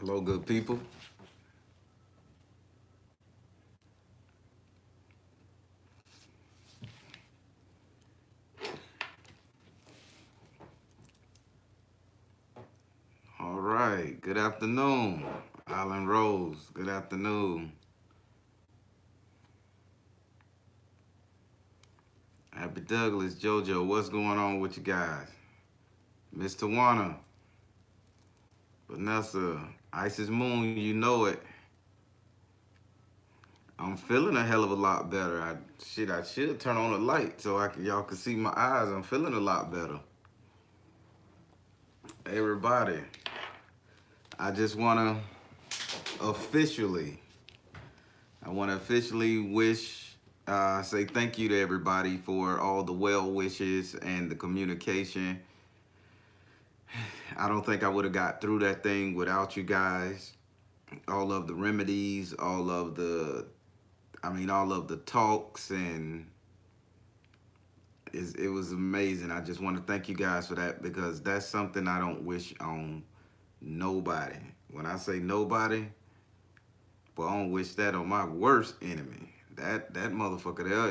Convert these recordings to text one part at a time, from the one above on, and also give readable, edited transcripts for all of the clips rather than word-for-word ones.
Hello, good people. All right. Good afternoon, Alan Rose. Good afternoon. Happy Douglas, JoJo. What's going on with you guys? Miss Tawana, Vanessa, Isis Moon. You know it. I'm feeling a hell of a lot better. I should turn on the light so y'all can see my eyes. I'm feeling a lot better. Everybody, I just wanna officially I want to officially say thank you to everybody for all the well wishes and the communication. I don't think I would have got through that thing without you guys. All of the remedies, all of the talks, and it was amazing. I just want to thank you guys for that because that's something I don't wish on nobody. When I say nobody, but I don't wish that on my worst enemy. That motherfucker there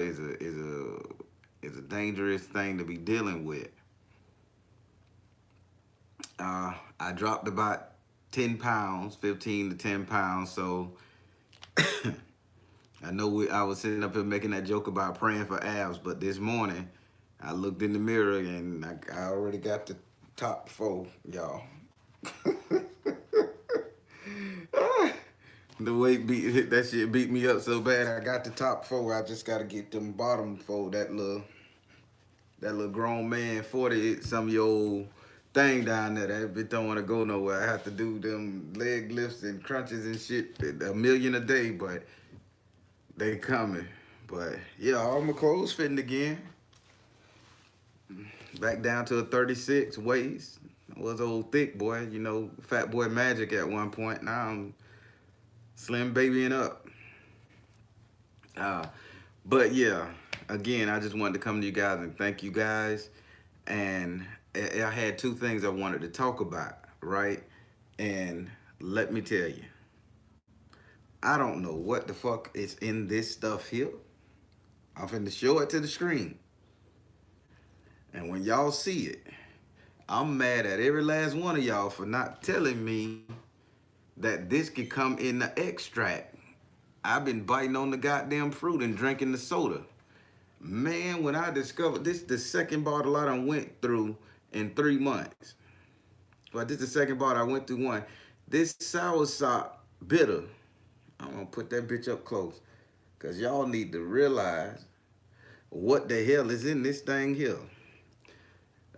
is a dangerous thing to be dealing with. I dropped about 10 pounds, 15 to 10 pounds. So I was sitting up here making that joke about praying for abs, but this morning I looked in the mirror and I already got the top four, y'all. The weight that shit beat me up so bad. I got the top four. I just gotta get them bottom four. That little grown man 40 some year old thing down there. That bitch don't want to go nowhere. I have to do them leg lifts and crunches and shit a million a day, but they coming. But yeah, all my clothes fitting again. Back down to a 36 waist. I was old thick boy, fat boy magic at one point. Now I'm slim babying up. Uh, but yeah, again, I just wanted to come to you guys and thank you guys. And I had two things I wanted to talk about, right? And let me tell you, I don't know what the fuck is in this stuff here. I'm finna show it to the screen. And when y'all see it, I'm mad at every last one of y'all for not telling me that this could come in the extract. I've been biting on the goddamn fruit and drinking the soda. Man, when I discovered this, the second bottle I done went through in 3 months. Well, this is the second bottle I went through one. This soursop bitter. I'm gonna put that bitch up close. Cause y'all need to realize what the hell is in this thing here.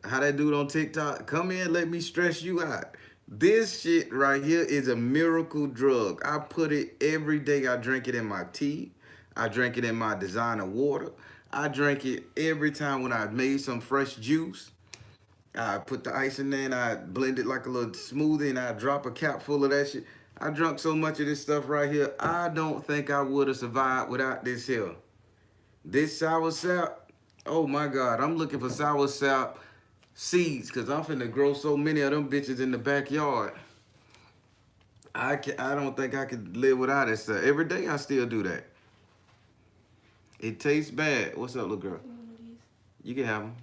How that dude on TikTok, come in, let me stress you out. This shit right here is a miracle drug. I put it every day. I drink it in my tea. I drink it in my designer water. I drink it every time when I made some fresh juice. I put the ice in there and I blend it like a little smoothie and I drop a cap full of that shit. I drunk so much of this stuff right here, I don't think I would have survived without this here. This sour sap, oh my God, I'm looking for sour sap seeds because I'm finna grow so many of them bitches in the backyard. I don't think I could live without it. So every day I still do that. It tastes bad. What's up, little girl? You can have them.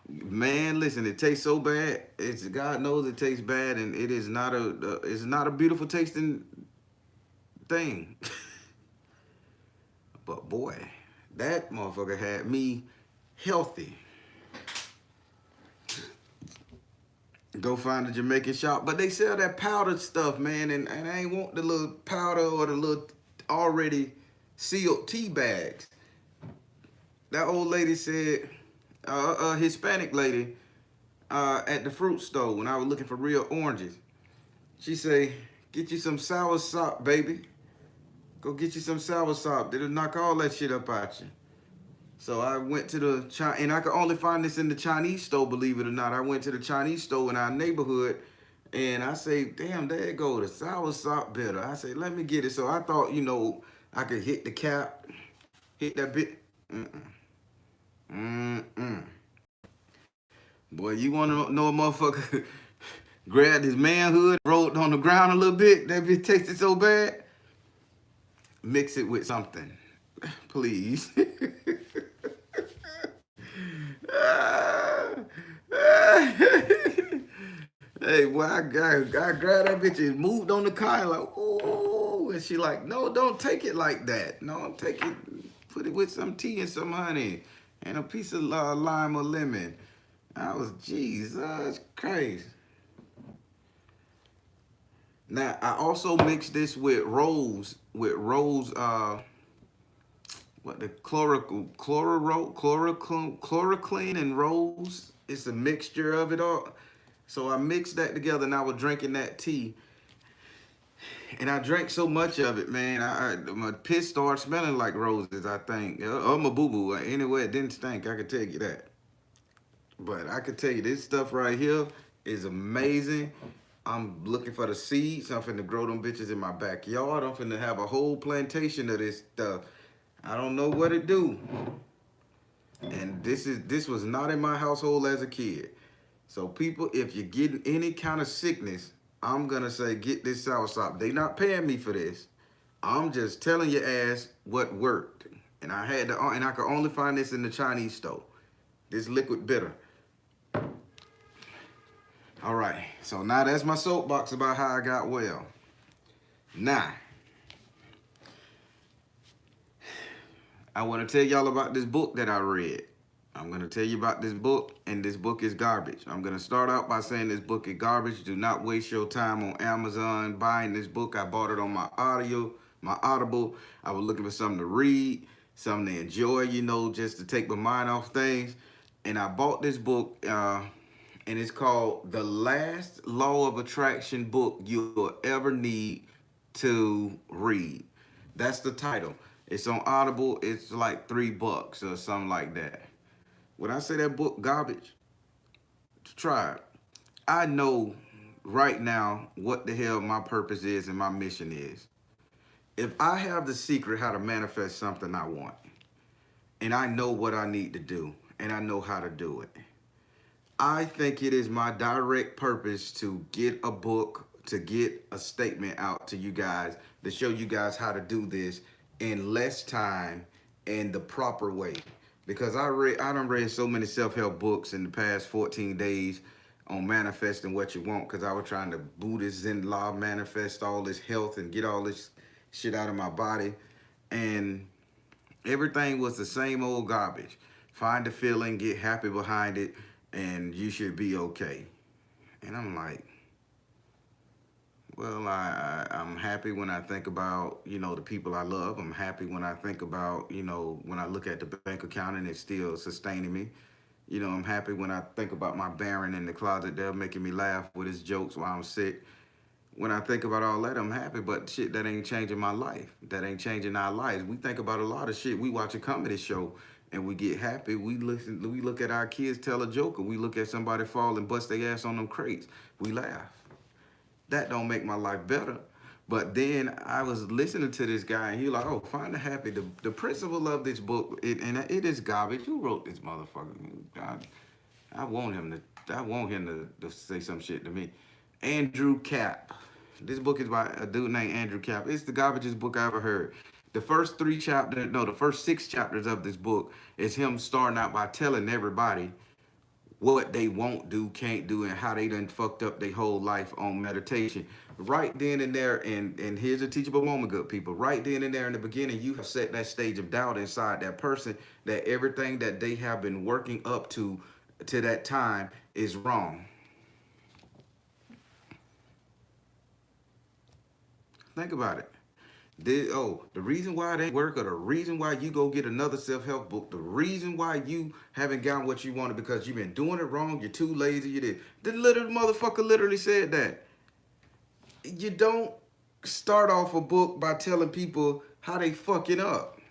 Man, listen, it tastes so bad. It's God knows it tastes bad, and it is not it's not a beautiful tasting thing. But boy, that motherfucker had me healthy. Go find a Jamaican shop, but they sell that powdered stuff, man, and I ain't want the little powder or the little already sealed tea bags. That old lady said, a Hispanic lady at the fruit store when I was looking for real oranges. She say, get you some sour sop, baby. Go get you some sour sop. It'll knock all that shit up out you. So I went to the Chinese, and I could only find this in the Chinese store, believe it or not. I went to the Chinese store in our neighborhood, and I say, damn, there you go, the sour sop bitter. I say, let me get it. So I thought, I could hit the cap, hit that bit. Mm-mm. Boy, you want to know a motherfucker Grabbed his manhood, rolled on the ground a little bit. That bitch tasted so bad. Mix it with something, please. Hey, boy, I grabbed that bitch and moved on the car and like, ooh. And she like, no, don't take it like that. No, take it, put it with some tea and some honey and a piece of lime or lemon. I was, Jesus Christ. Now, I also mixed this with rose, what the chlorocline and rose. It's a mixture of it all. So I mixed that together and I was drinking that tea. And I drank so much of it, man. My piss started smelling like roses, I think. Or my boo-boo. Anyway, it didn't stink, I could tell you that. But I could tell you, this stuff right here is amazing. I'm looking for the seeds. I'm finna grow them bitches in my backyard. I'm finna have a whole plantation of this stuff. I don't know what it do. And this was not in my household as a kid. So people, if you're getting any kind of sickness, I'm gonna say get this soursop. They not paying me for this. I'm just telling your ass what worked. And I could only find this in the Chinese store. This liquid bitter. All right, so now that's my soapbox about how I got well. Now, I want to tell y'all about this book that I read. I'm going to tell you about this book, and this book is garbage. I'm going to start out by saying this book is garbage. Do not waste your time on Amazon buying this book. I bought it on my Audible. I was looking for something to read, something to enjoy, you know, just to take my mind off things. And I bought this book, and it's called The Last Law of Attraction Book You'll Ever Need to Read. That's the title. It's on Audible. It's like $3 or something like that. When I say that book garbage, try it. I know right now what the hell my purpose is and my mission is. If I have the secret how to manifest something I want, and I know what I need to do, and I know how to do it, I think it is my direct purpose to get a book, to get a statement out to you guys, to show you guys how to do this in less time and the proper way. Because I done read so many self-help books in the past 14 days on manifesting what you want, because I was trying to Buddhist Zen law manifest all this health and get all this shit out of my body. And everything was the same old garbage. Find the feeling, get happy behind it, and you should be okay. And I'm like, well, I'm happy when I think about, you know, the people I love. I'm happy when I think about, you know, when I look at the bank account and it's still sustaining me. You know, I'm happy when I think about my Baron in the closet there making me laugh with his jokes while I'm sick. When I think about all that, I'm happy, but shit, that ain't changing my life. That ain't changing our lives. We think about a lot of shit. We watch a comedy show and we get happy. We look at our kids tell a joke, or we look at somebody fall and bust their ass on them crates. We laugh. That don't make my life better. But then I was listening to this guy, and he like, oh, find the happy. The principle of this book, and it is garbage. Who wrote this motherfucker? I want him to say some shit to me. Andrew Cap. This book is by a dude named Andrew Cap. It's the garbagest book I ever heard. The first 6 chapters of this book is him starting out by telling everybody what they won't do, can't do, and how they done fucked up their whole life on meditation. Right then and there, and here's a teachable moment, good people. Right then and there in the beginning, you have set that stage of doubt inside that person that everything that they have been working up to that time is wrong. Think about it. The reason why it ain't work, or the reason why you go get another self-help book, the reason why you haven't gotten what you wanted because you've been doing it wrong, you're too lazy, you did. The little motherfucker literally said that. You don't start off a book by telling people how they fucking up.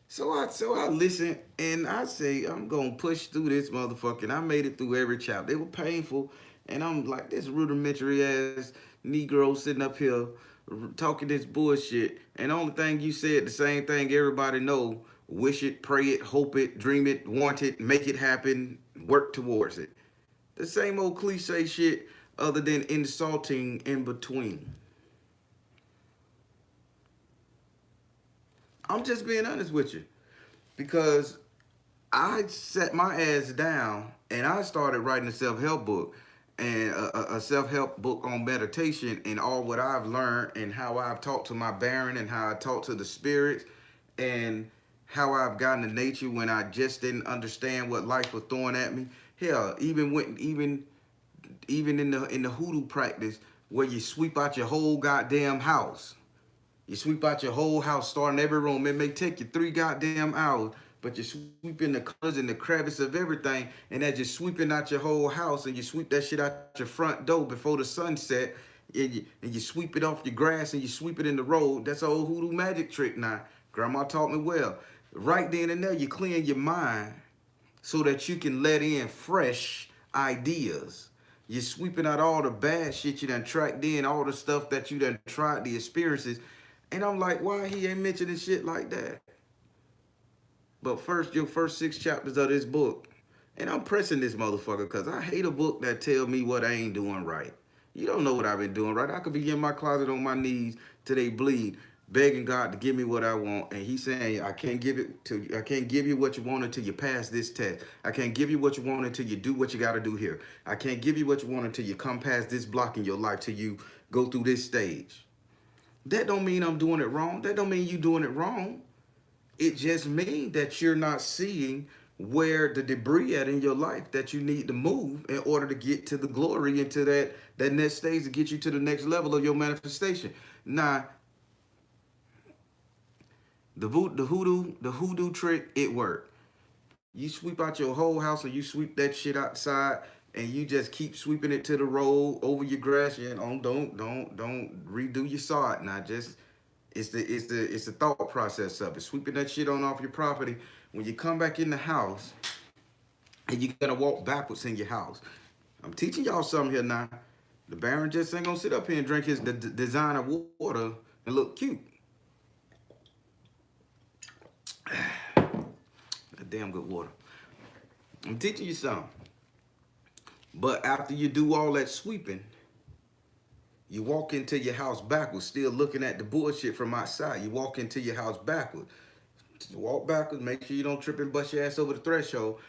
So I listen and I say, I'm gonna push through this motherfucker. And I made it through every chapter. They were painful. And I'm like this rudimentary ass Negro sitting up here talking this bullshit, and the only thing you said, the same thing everybody know: wish it, pray it, hope it, dream it, want it, make it happen, work towards it. The same old cliche shit other than insulting in between. I'm just being honest with you because I set my ass down and I started writing a self-help book and a self-help book on meditation and all what I've learned and how I've talked to my Baron and how I talk to the spirits and how I've gotten to nature when I just didn't understand what life was throwing at me. Hell, even in the hoodoo practice where you sweep out your whole goddamn house. You sweep out your whole house, starting every room. It may take you 3 goddamn hours, but you're sweeping the colors and the crevice of everything, and as you're sweeping out your whole house, and you sweep that shit out your front door before the sunset, and you sweep it off your grass, and you sweep it in the road. That's an old hoodoo magic trick now. Grandma taught me well. Right then and there, you clear your mind so that you can let in fresh ideas. You're sweeping out all the bad shit you done tracked in, all the stuff that you done tried, the experiences. And I'm like, why he ain't mentioning shit like that? But first, your first 6 chapters of this book, and I'm pressing this motherfucker because I hate a book that tell me what I ain't doing right. You don't know what I've been doing right. I could be in my closet on my knees till they bleed, begging God to give me what I want, and He's saying I can't give you what you want until you pass this test. I can't give you what you want until you do what you got to do here. I can't give you what you want until you come past this block in your life, till you go through this stage. That don't mean I'm doing it wrong. That don't mean you doing it wrong. It just means that you're not seeing where the debris at in your life that you need to move in order to get to the glory and to that next stage to get you to the next level of your manifestation. Now, the hoodoo trick, it worked. You sweep out your whole house or you sweep that shit outside and you just keep sweeping it to the road over your grass. You know, don't redo your sod. Now just it's the thought process of it. Sweeping that shit on off your property. When you come back in the house and you gotta walk backwards in your house. I'm teaching y'all something here now. The Baron just ain't gonna sit up here and drink his designer water and look cute. That damn good water. I'm teaching you something. But after you do all that sweeping, you walk into your house backwards, still looking at the bullshit from outside. You walk into your house backwards. Walk backwards, make sure you don't trip and bust your ass over the threshold.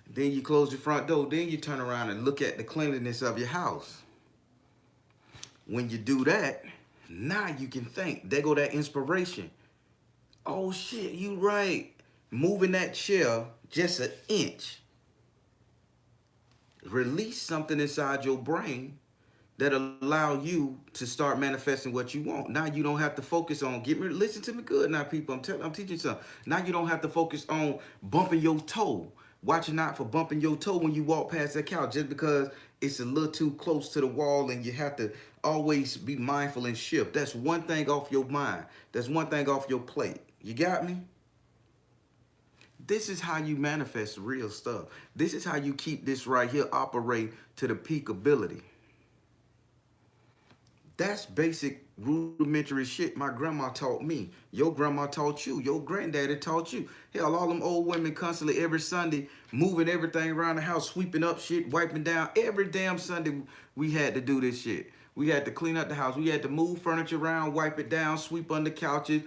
Then you close your front door. Then you turn around and look at the cleanliness of your house. When you do that, now you can think. There go that inspiration. Oh shit, you right. Moving that chair just an inch. Release something inside your brain that allow you to start manifesting what you want. Now you don't have to focus on listen to me good now, people. I'm teaching you something. Now you don't have to focus on bumping your toe. Watching out for bumping your toe when you walk past that couch just because it's a little too close to the wall and you have to always be mindful and shift. That's one thing off your mind. That's one thing off your plate. You got me? This is how you manifest real stuff. This is how you keep this right here operating to the peak ability. That's basic rudimentary shit my grandma taught me. Your grandma taught you. Your granddaddy taught you. Hell, all them old women constantly every Sunday moving everything around the house, sweeping up shit, wiping down. Every damn Sunday we had to do this shit. We had to clean up the house. We had to move furniture around, wipe it down, sweep under couches,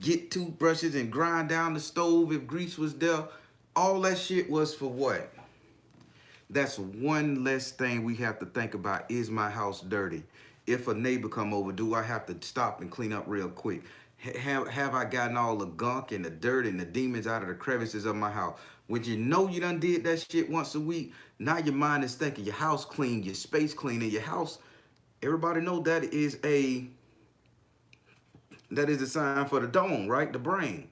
get toothbrushes and grind down the stove if grease was there. All that shit was for what? That's one less thing we have to think about. Is my house dirty? If a neighbor come over, do I have to stop and clean up real quick? Have I gotten all the gunk and the dirt and the demons out of the crevices of my house? When you know you done did that shit once a week, now your mind is thinking your house clean, your space clean, and your house, everybody know that is a sign for the dome, right? The brain.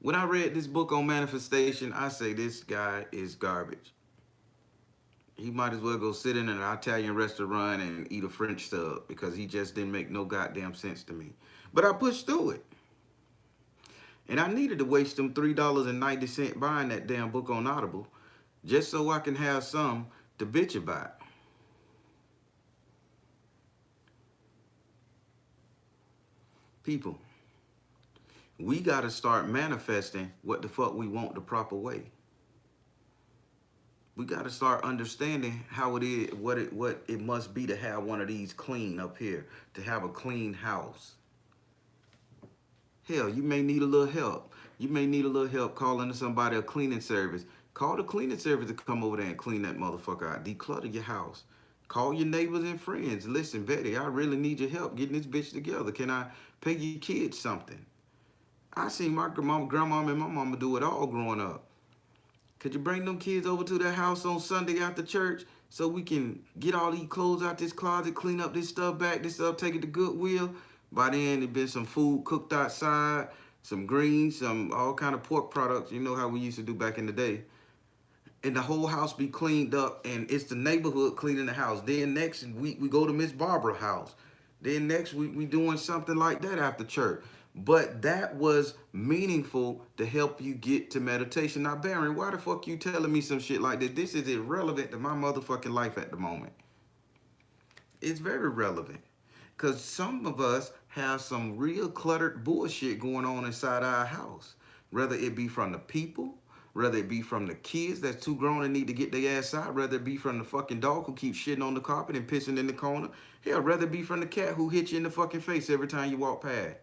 When I read this book on manifestation, I say this guy is garbage. He might as well go sit in an Italian restaurant and eat a French sub because he just didn't make no goddamn sense to me. But I pushed through it. And I needed to waste them $3.90 buying that damn book on Audible just so I can have some to bitch about. People, We got to start manifesting what the fuck we want the proper way. We got to start understanding how it is, what it must be to have one of these clean up here, to have a clean house. Hell, you may need a little help. You may need a little help calling somebody a cleaning service. Call the cleaning service to come over there and clean that motherfucker out. Declutter your house. Call your neighbors and friends. Listen, Betty, I really need your help getting this bitch together. Can I pay your kids something? I seen my grandma and my mama do it all growing up. Could you bring them kids over to their house on Sunday after church so we can get all these clothes out this closet, clean up this stuff, back this up, take it to Goodwill? By then, there'd been some food cooked outside, some greens, some all kind of pork products. You know how we used to do back in the day. And the whole house be cleaned up, and it's the neighborhood cleaning the house. Then next week, we go to Miss Barbara's house. Then next week, we doing something like that after church. But that was meaningful to help you get to meditation. Now, Baron, why the fuck you telling me some shit like this? This is irrelevant to my motherfucking life at the moment. It's very relevant. Because some of us have some real cluttered bullshit going on inside our house. Whether it be from the people, whether it be from the kids that's too grown and need to get their ass out, whether it be from the fucking dog who keeps shitting on the carpet and pissing in the corner. Hell, whether it be from the cat who hits you in the fucking face every time you walk past.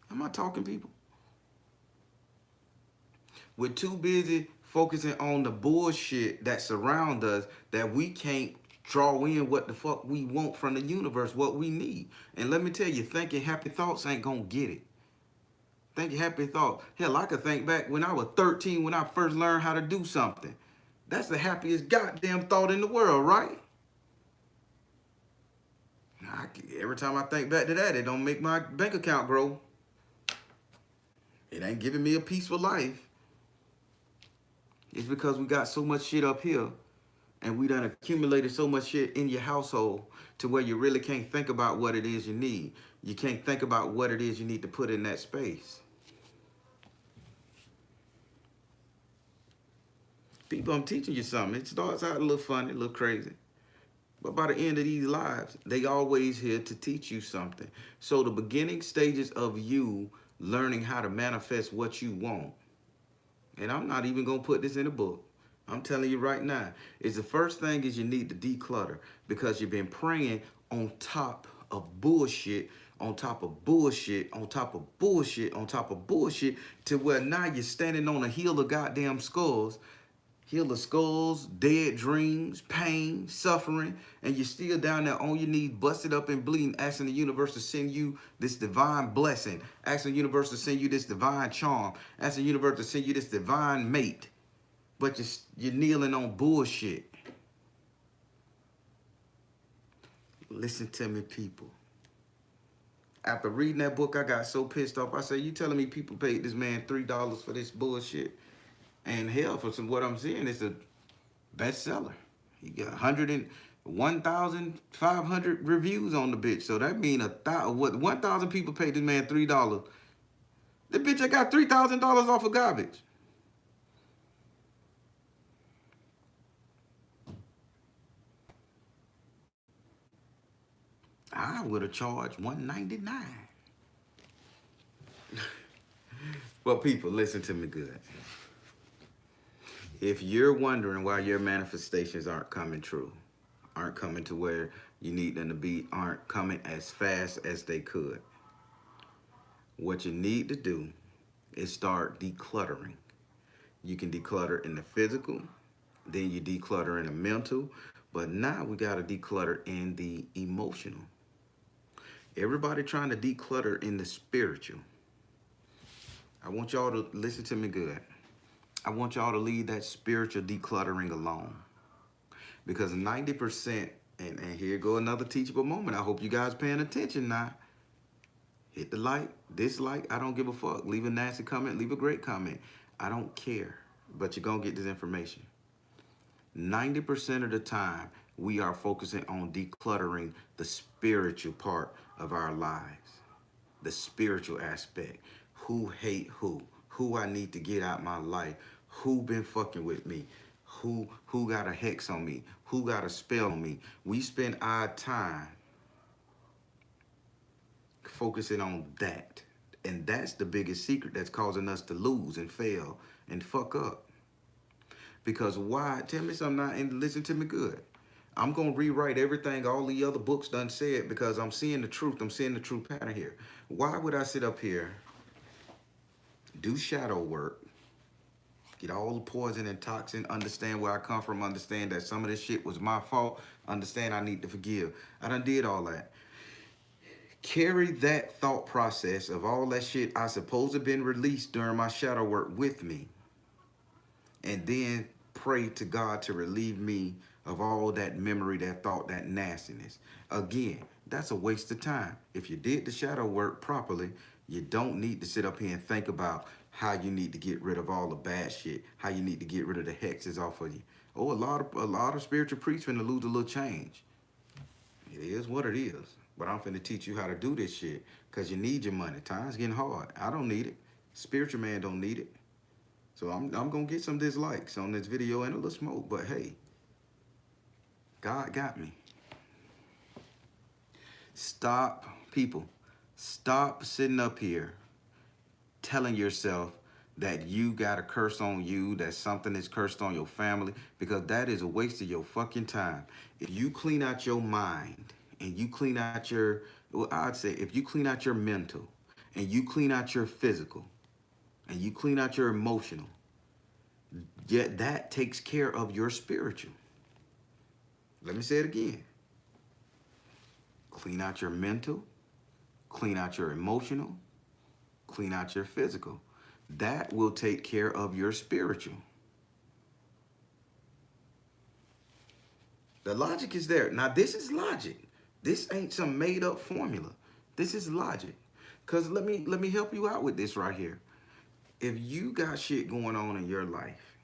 Am I talking, people? We're too busy focusing on the bullshit that surround us that we can't draw in what the fuck we want from the universe, what we need. And let me tell you, thinking happy thoughts ain't gonna get it. Thinking happy thoughts. Hell, I could think back when I was 13 when I first learned how to do something. That's the happiest goddamn thought in the world, right? Every time I think back to that, it don't make my bank account grow. It ain't giving me a peaceful life. It's because we got so much shit up here and we done accumulated so much shit in your household to where you really can't think about what it is you need. You can't think about what it is you need to put in that space. People, I'm teaching you something. It starts out a little funny, a little crazy. But by the end of these lives, they always here to teach you something. So the beginning stages of you learning how to manifest what you want, and I'm not even going to put this in a book. I'm telling you right now, is the first thing is you need to declutter because you've been praying on top of bullshit, on top of bullshit, on top of bullshit, on top of bullshit, to where now you're standing on a hill of goddamn skulls. Heal the skulls, dead dreams, pain, suffering, and you're still down there on your knees, busted up and bleeding, asking the universe to send you this divine blessing, asking the universe to send you this divine charm, asking the universe to send you this divine mate, but you're kneeling on bullshit. Listen to me, people. After reading that book, I got so pissed off. I said, you telling me people paid this man $3 for this bullshit? And hell, for what I'm seeing, it's a bestseller. He got 1,500 reviews on the bitch. So that means 1,000 people paid this man $3. The bitch I got $3,000 off of garbage. I would have charged $199. Well, people, listen to me good. If you're wondering why your manifestations aren't coming true, aren't coming to where you need them to be, aren't coming as fast as they could, what you need to do is start decluttering. You can declutter in the physical, then you declutter in the mental, but now we got to declutter in the emotional. Everybody trying to declutter in the spiritual. I want y'all to listen to me good. I want y'all to leave that spiritual decluttering alone. Because 90%, and here go another teachable moment. I hope you guys paying attention now. Hit the like, dislike, I don't give a fuck. Leave a nasty comment, leave a great comment. I don't care, but you're going to get this information. 90% of the time, we are focusing on decluttering the spiritual part of our lives. The spiritual aspect. Who hate who I need to get out my life, who been fucking with me, who got a hex on me, who got a spell on me. We spend our time focusing on that. And that's the biggest secret that's causing us to lose and fail and fuck up. Because why? Tell me something now and listen to me good. I'm going to rewrite everything all the other books done said because I'm seeing the truth. I'm seeing the true pattern here. Why would I sit up here, do shadow work, get all the poison and toxin, understand where I come from, understand that some of this shit was my fault, understand I need to forgive. I done did all that. Carry that thought process of all that shit I supposed to have been released during my shadow work with me. And then pray to God to relieve me of all that memory, that thought, that nastiness. Again, that's a waste of time. If you did the shadow work properly, you don't need to sit up here and think about how you need to get rid of all the bad shit, how you need to get rid of the hexes off of you. Oh, a lot of spiritual priests finna lose a little change. It is what it is. But I'm finna teach you how to do this shit because you need your money. Time's getting hard. I don't need it. Spiritual man don't need it. So I'm going to get some dislikes on this video and a little smoke. But hey, God got me. Stop, people. Stop sitting up here telling yourself that you got a curse on you, that something is cursed on your family, because that is a waste of your fucking time. If you clean out your mind and you clean out your, well, I'd say if you clean out your mental and you clean out your physical and you clean out your emotional, yet that takes care of your spiritual. Let me say it again. Clean out your mental, clean out your emotional, clean out your physical. That will take care of your spiritual. The logic is there. Now, this is logic. This ain't some made up formula. This is logic. Because let me help you out with this right here. If you got shit going on in your life,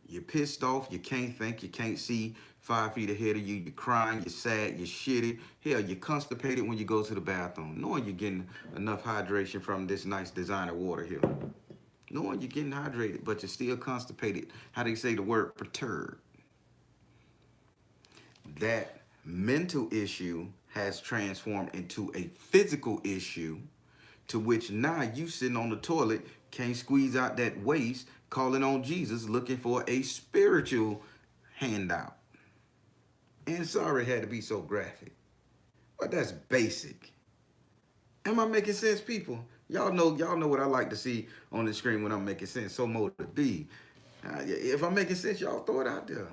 you're pissed off, you can't think, you can't see 5 feet ahead of you, you're crying, you're sad, you're shitty. Hell, you're constipated when you go to the bathroom, knowing you're getting enough hydration from this nice designer water here. Knowing you're getting hydrated, but you're still constipated. How they say the word perturbed. That mental issue has transformed into a physical issue to which now you sitting on the toilet, can't squeeze out that waste, calling on Jesus, looking for a spiritual handout. And sorry it had to be so graphic, but that's basic. Am I making sense, people? Y'all know what I like to see on the screen when I'm making sense. So motive B. If I'm making sense, y'all throw it out there.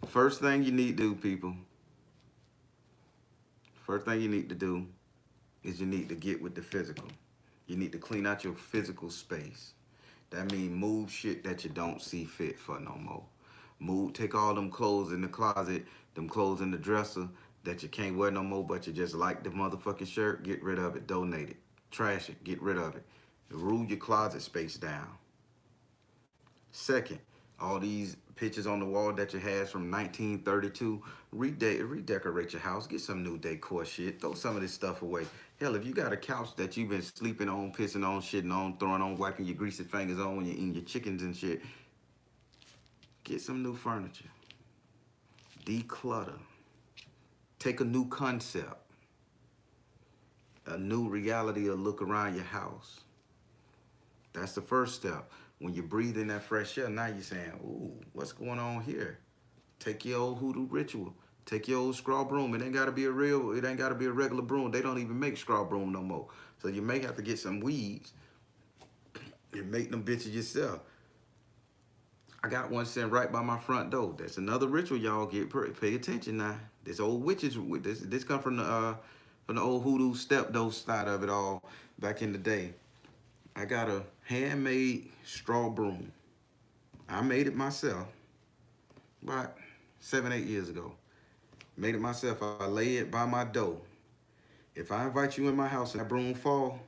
First thing you need to do, people. First thing you need to do is you need to get with the physical. You need to clean out your physical space. That means move shit that you don't see fit for no more. Move, take all them clothes in the closet, them clothes in the dresser that you can't wear no more, but you just like the motherfucking shirt, get rid of it, donate it. Trash it, get rid of it. Rule your closet space down. Second, all these pictures on the wall that you had from 1932, redecorate your house, get some new decor shit, throw some of this stuff away. Hell, if you got a couch that you've been sleeping on, pissing on, shitting on, throwing on, wiping your greasy fingers on when you're eating your chickens and shit, get some new furniture. Declutter. Take a new concept, a new reality or look around your house. That's the first step. When you breathe in that fresh air, now you're saying, ooh, what's going on here? Take your old hoodoo ritual. Take your old straw broom. It ain't gotta be a regular broom. They don't even make straw broom no more. So you may have to get some weeds and make them bitches yourself. I got one sitting right by my front door. That's another ritual y'all get. Pay attention now. This old witches, this come from the old hoodoo stepdose side of it all back in the day. I got a handmade straw broom. I made it myself about 7, 8 years ago. Made it myself. I lay it by my door. If I invite you in my house and that broom fall,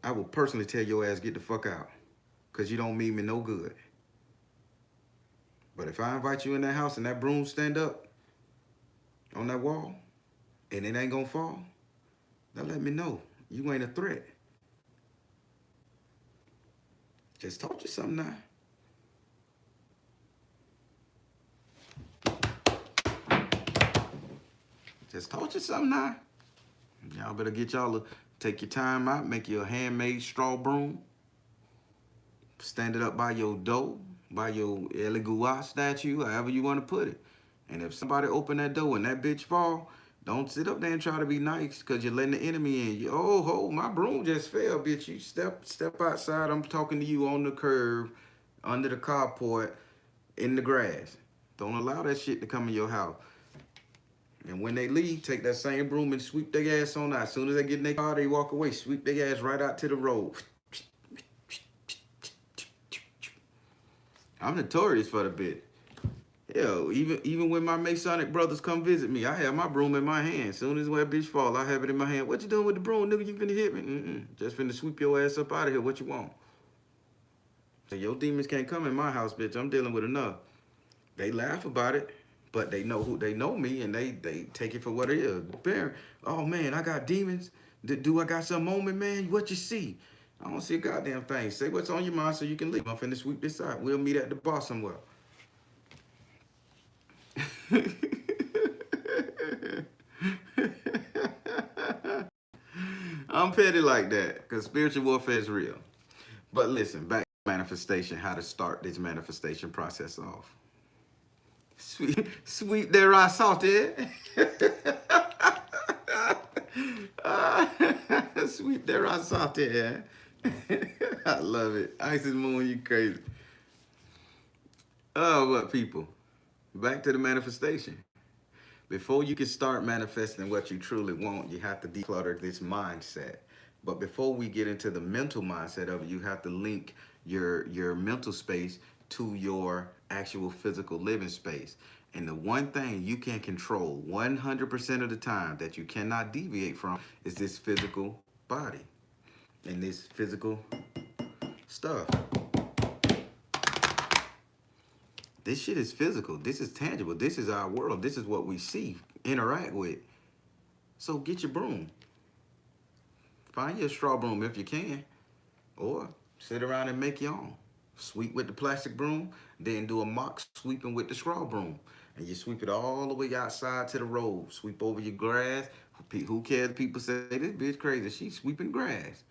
I will personally tell your ass get the fuck out, because you don't mean me no good. But if I invite you in that house and that broom stand up on that wall and it ain't gonna fall, that let me know you ain't a threat. Just taught you something now. Just taught you something now. Y'all better get y'all to take your time out, make you a handmade straw broom, stand it up by your door, by your Eligua statue, however you want to put it. And if somebody open that door and that bitch fall, don't sit up there and try to be nice because you're letting the enemy in. Oh, ho, my broom just fell, bitch. You step outside. I'm talking to you on the curb, under the carport, in the grass. Don't allow that shit to come in your house. And when they leave, take that same broom and sweep their ass on out. As soon as they get in their car, they walk away. Sweep their ass right out to the road. I'm notorious for the bit. Yo, even when my Masonic brothers come visit me, I have my broom in my hand. As soon as that bitch fall, I have it in my hand. What you doing with the broom, nigga? You finna hit me? Just finna sweep your ass up out of here. What you want? So your demons can't come in my house, bitch. I'm dealing with enough. They laugh about it, but they know they know me, and they take it for what it is. Baron, oh man, I got demons. Do I got some moment, man? What you see? I don't see a goddamn thing. Say what's on your mind so you can leave. I'm finna sweep this out. We'll meet at the bar somewhere. I'm petty like that because spiritual warfare is real. But listen, back to manifestation, how to start this manifestation process off. Sweep their eye salted. Sweep their eye salted. I love it. Isis Moon, you crazy. Oh, what people? Back to the manifestation. Before you can start manifesting what you truly want, you have to declutter this mindset. But before we get into the mental mindset of it, you have to link your mental space to your actual physical living space. And the one thing you can control 100% of the time that you cannot deviate from is this physical body and this physical stuff. This shit is physical. This is tangible. This is our world. This is what we see, interact with. So get your broom. Find your straw broom if you can. Or sit around and make your own. Sweep with the plastic broom, then do a mock sweeping with the straw broom. And you sweep it all the way outside to the road. Sweep over your grass. Who cares? People say, this bitch crazy. She's sweeping grass.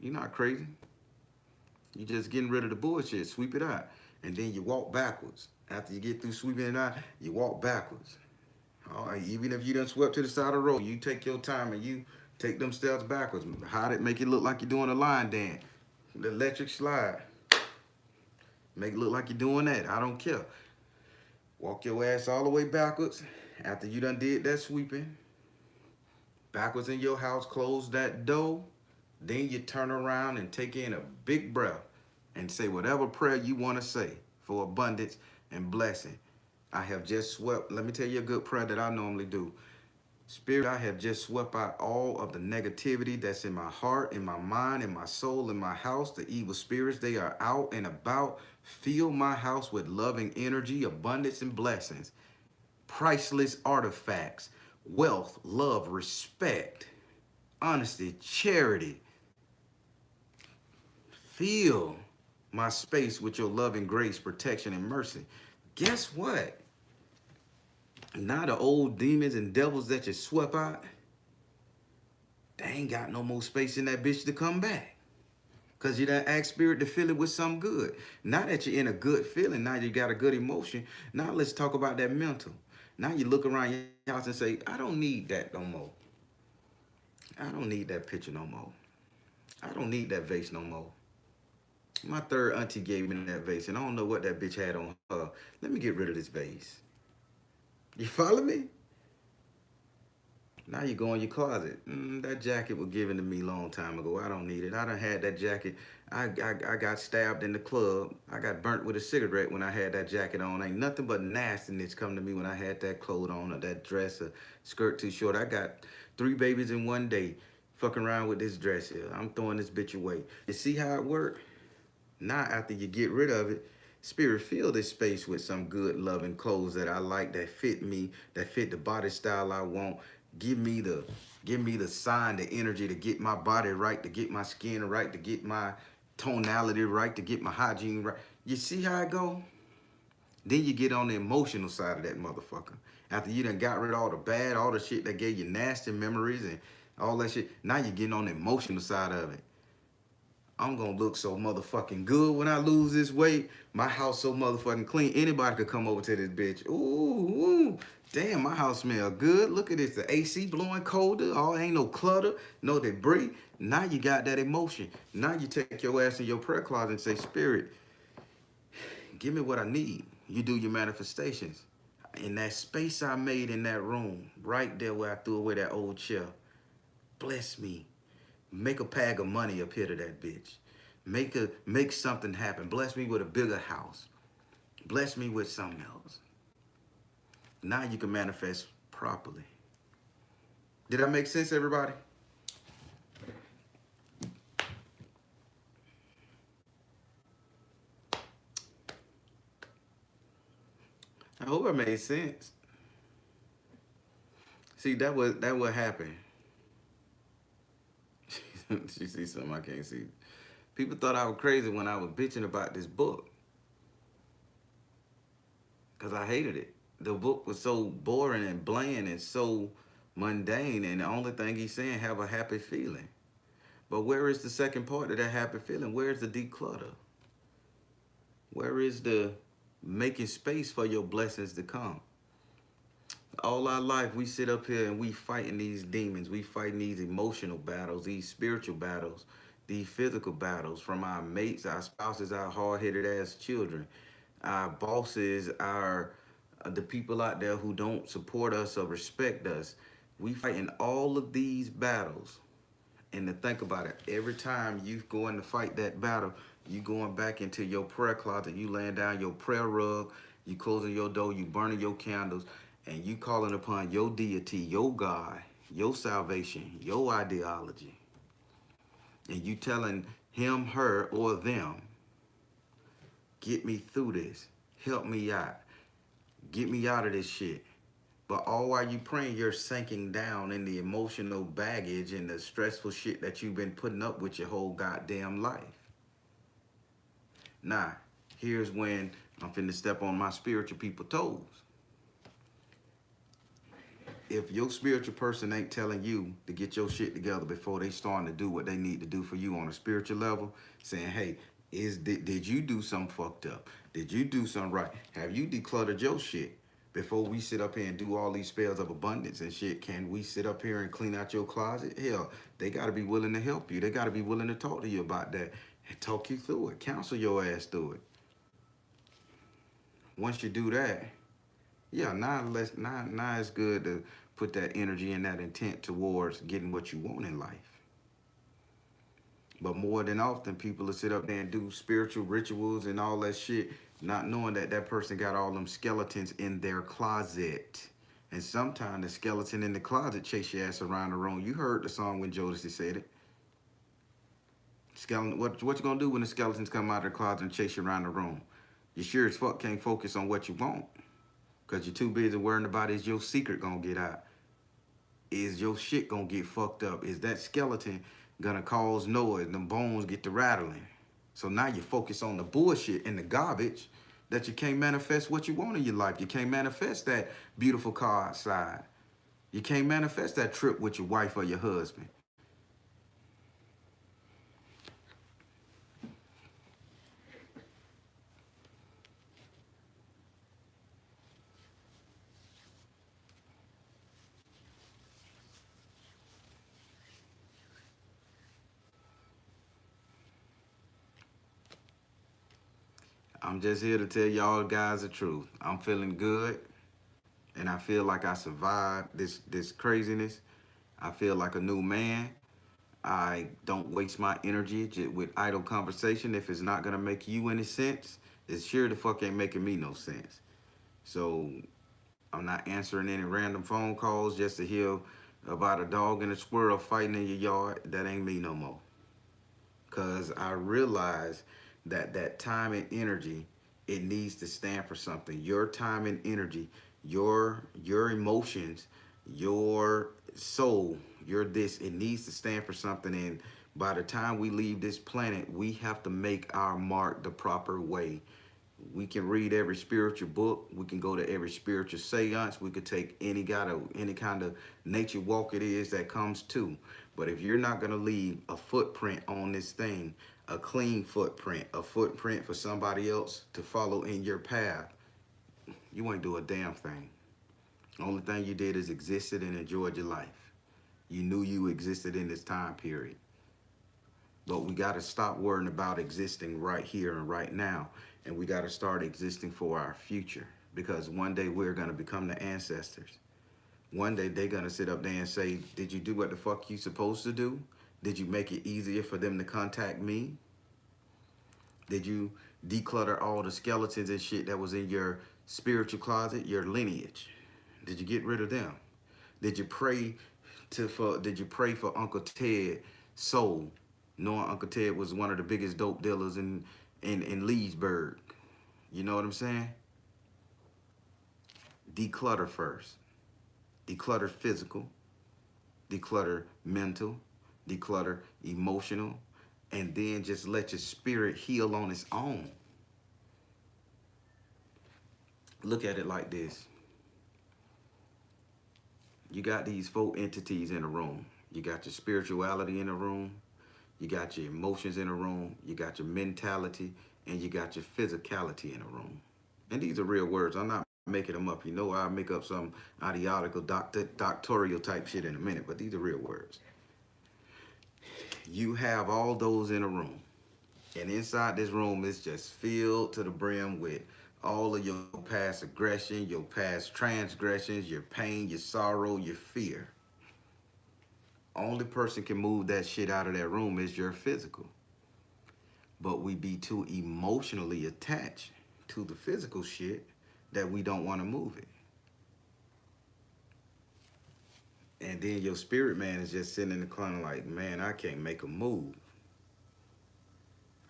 You're not crazy. You're just getting rid of the bullshit. Sweep it out. And then you walk backwards. After you get through sweeping it out, you walk backwards. All right, even if you done swept to the side of the road, you take your time and you take them steps backwards. Hide it, make it look like you're doing a line dance. The electric slide. Make it look like you're doing that. I don't care. Walk your ass all the way backwards. After you done did that sweeping, backwards in your house, close that door. Then you turn around and take in a big breath and say whatever prayer you want to say for abundance and blessing. I have just swept. Let me tell you a good prayer that I normally do. Spirit, I have just swept out all of the negativity that's in my heart, in my mind, in my soul, in my house. The evil spirits, they are out and about. Fill my house with loving energy, abundance, and blessings. Priceless artifacts, wealth, love, respect, honesty, charity. Fill my space with your loving grace, protection, and mercy. Guess what? Now the old demons and devils that you swept out, they ain't got no more space in that bitch to come back. Because you done asked spirit to fill it with something good. Now that you're in a good feeling, now you got a good emotion. Now let's talk about that mental. Now you look around your house and say, I don't need that no more. I don't need that picture no more. I don't need that vase no more. My third auntie gave me that vase, and I don't know what that bitch had on her. Let me get rid of this vase. You follow me? Now you go in your closet. That jacket was given to me a long time ago. I don't need it. I done had that jacket. I got stabbed in the club. I got burnt with a cigarette when I had that jacket on. Ain't nothing but nastiness come to me when I had that clothes on or that dress or skirt too short. I got 3 babies in one day fucking around with this dress here. I'm throwing this bitch away. You see how it worked? Now after you get rid of it, Spirit, fill this space with some good, loving clothes that I like, that fit me, that fit the body style I want. Give me the, give me the sign, the energy to get my body right, to get my skin right, to get my tonality right, to get my hygiene right. You see how I go? Then you get on the emotional side of that motherfucker. After you done got rid of all the bad, all the shit that gave you nasty memories and all that shit, now you're getting on the emotional side of it. I'm gonna look so motherfucking good when I lose this weight. My house so motherfucking clean. Anybody could come over to this bitch. Ooh, damn, my house smell good. Look at this, the AC blowing colder. Oh, ain't no clutter, no debris. Now you got that emotion. Now you take your ass in your prayer closet and say, Spirit, give me what I need. You do your manifestations. In that space I made in that room, right there where I threw away that old chair, bless me. Make a bag of money up here to that bitch. Make something happen. Bless me with a bigger house. Bless me with something else. Now you can manifest properly. Did that make sense, everybody? I hope it made sense. See, that what happened. She see something I can't see. People thought I was crazy when I was bitching about this book. Because I hated it. The book was so boring and bland and so mundane, and the only thing he's saying, have a happy feeling. But where is the second part of that happy feeling? Where is the declutter? Where is the making space for your blessings to come? All our life, we sit up here and we fighting these demons. We fighting these emotional battles, these spiritual battles, these physical battles from our mates, our spouses, our hard-headed ass children, our bosses, our the people out there who don't support us or respect us. We fighting all of these battles. And to think about it, every time you go in to fight that battle, you going back into your prayer closet, you laying down your prayer rug, you closing your door, you burning your candles, and you calling upon your deity, your God, your salvation, your ideology. And you telling him, her, or them, get me through this. Help me out. Get me out of this shit. But all while you praying, you're sinking down in the emotional baggage and the stressful shit that you've been putting up with your whole goddamn life. Now, here's when I'm finna step on my spiritual people toes. If your spiritual person ain't telling you to get your shit together before they starting to do what they need to do for you on a spiritual level, saying, hey, did you do something fucked up? Did you do something right? Have you decluttered your shit? Before we sit up here and do all these spells of abundance and shit, can we sit up here and clean out your closet? Hell, they got to be willing to help you. They got to be willing to talk to you about that and talk you through it, counsel your ass through it. Once you do that, yeah, now it's good to put that energy and that intent towards getting what you want in life. But more than often, people will sit up there and do spiritual rituals and all that shit, not knowing that that person got all them skeletons in their closet. And sometimes the skeleton in the closet chase your ass around the room. You heard the song when Jodeci said it. Skeleton, what you gonna do when the skeletons come out of the closet and chase you around the room? You sure as fuck can't focus on what you want. Because you're too busy worrying about is your secret gonna get out? Is your shit gonna get fucked up? Is that skeleton gonna cause noise? Them bones get to rattling. So now you focus on the bullshit and the garbage that you can't manifest what you want in your life. You can't manifest that beautiful car outside. You can't manifest that trip with your wife or your husband. I'm just here to tell y'all guys the truth. I'm feeling good, and I feel like I survived this craziness. I feel like a new man. I don't waste my energy with idle conversation. If it's not gonna make you any sense, it sure the fuck ain't making me no sense. So I'm not answering any random phone calls just to hear about a dog and a squirrel fighting in your yard. That ain't me no more. Cause I realize that time and energy It needs to stand for something. Your time and energy, your emotions, your soul, your this, it needs to stand for something. And by the time we leave this planet, we have to make our mark the proper way. We can read every spiritual book. We can go to every spiritual seance. We could take any kind of nature walk it is that comes to. But if you're not gonna leave a footprint on this thing, a clean footprint, a footprint for somebody else to follow in your path, you ain't do a damn thing. The only thing you did is existed and enjoyed your life. You knew you existed in this time period. But we got to stop worrying about existing right here and right now. And we got to start existing for our future. Because one day we're going to become the ancestors. One day they're going to sit up there and say, did you do what the fuck you supposed to do? Did you make it easier for them to contact me? Did you declutter all the skeletons and shit that was in your spiritual closet, your lineage? Did you get rid of them? Did you pray for Uncle Ted's soul, knowing Uncle Ted was one of the biggest dope dealers in Leesburg? You know what I'm saying? Declutter first. Declutter physical, declutter mental, declutter emotional, and then just let your spirit heal on its own. Look at it like this. You got these four entities in a room. You got your spirituality in a room. You got your emotions in a room. You got your mentality. And you got your physicality in a room. And these are real words. I'm not making them up. You know, I'll make up some ideological, doctorial type shit in a minute. But these are real words. You have all those in a room. And inside this room is just filled to the brim with all of your past aggression, your past transgressions, your pain, your sorrow, your fear. Only person can move that shit out of that room is your physical. But we be too emotionally attached to the physical shit that we don't want to move it. And then your spirit man is just sitting in the corner like, man, I can't make a move.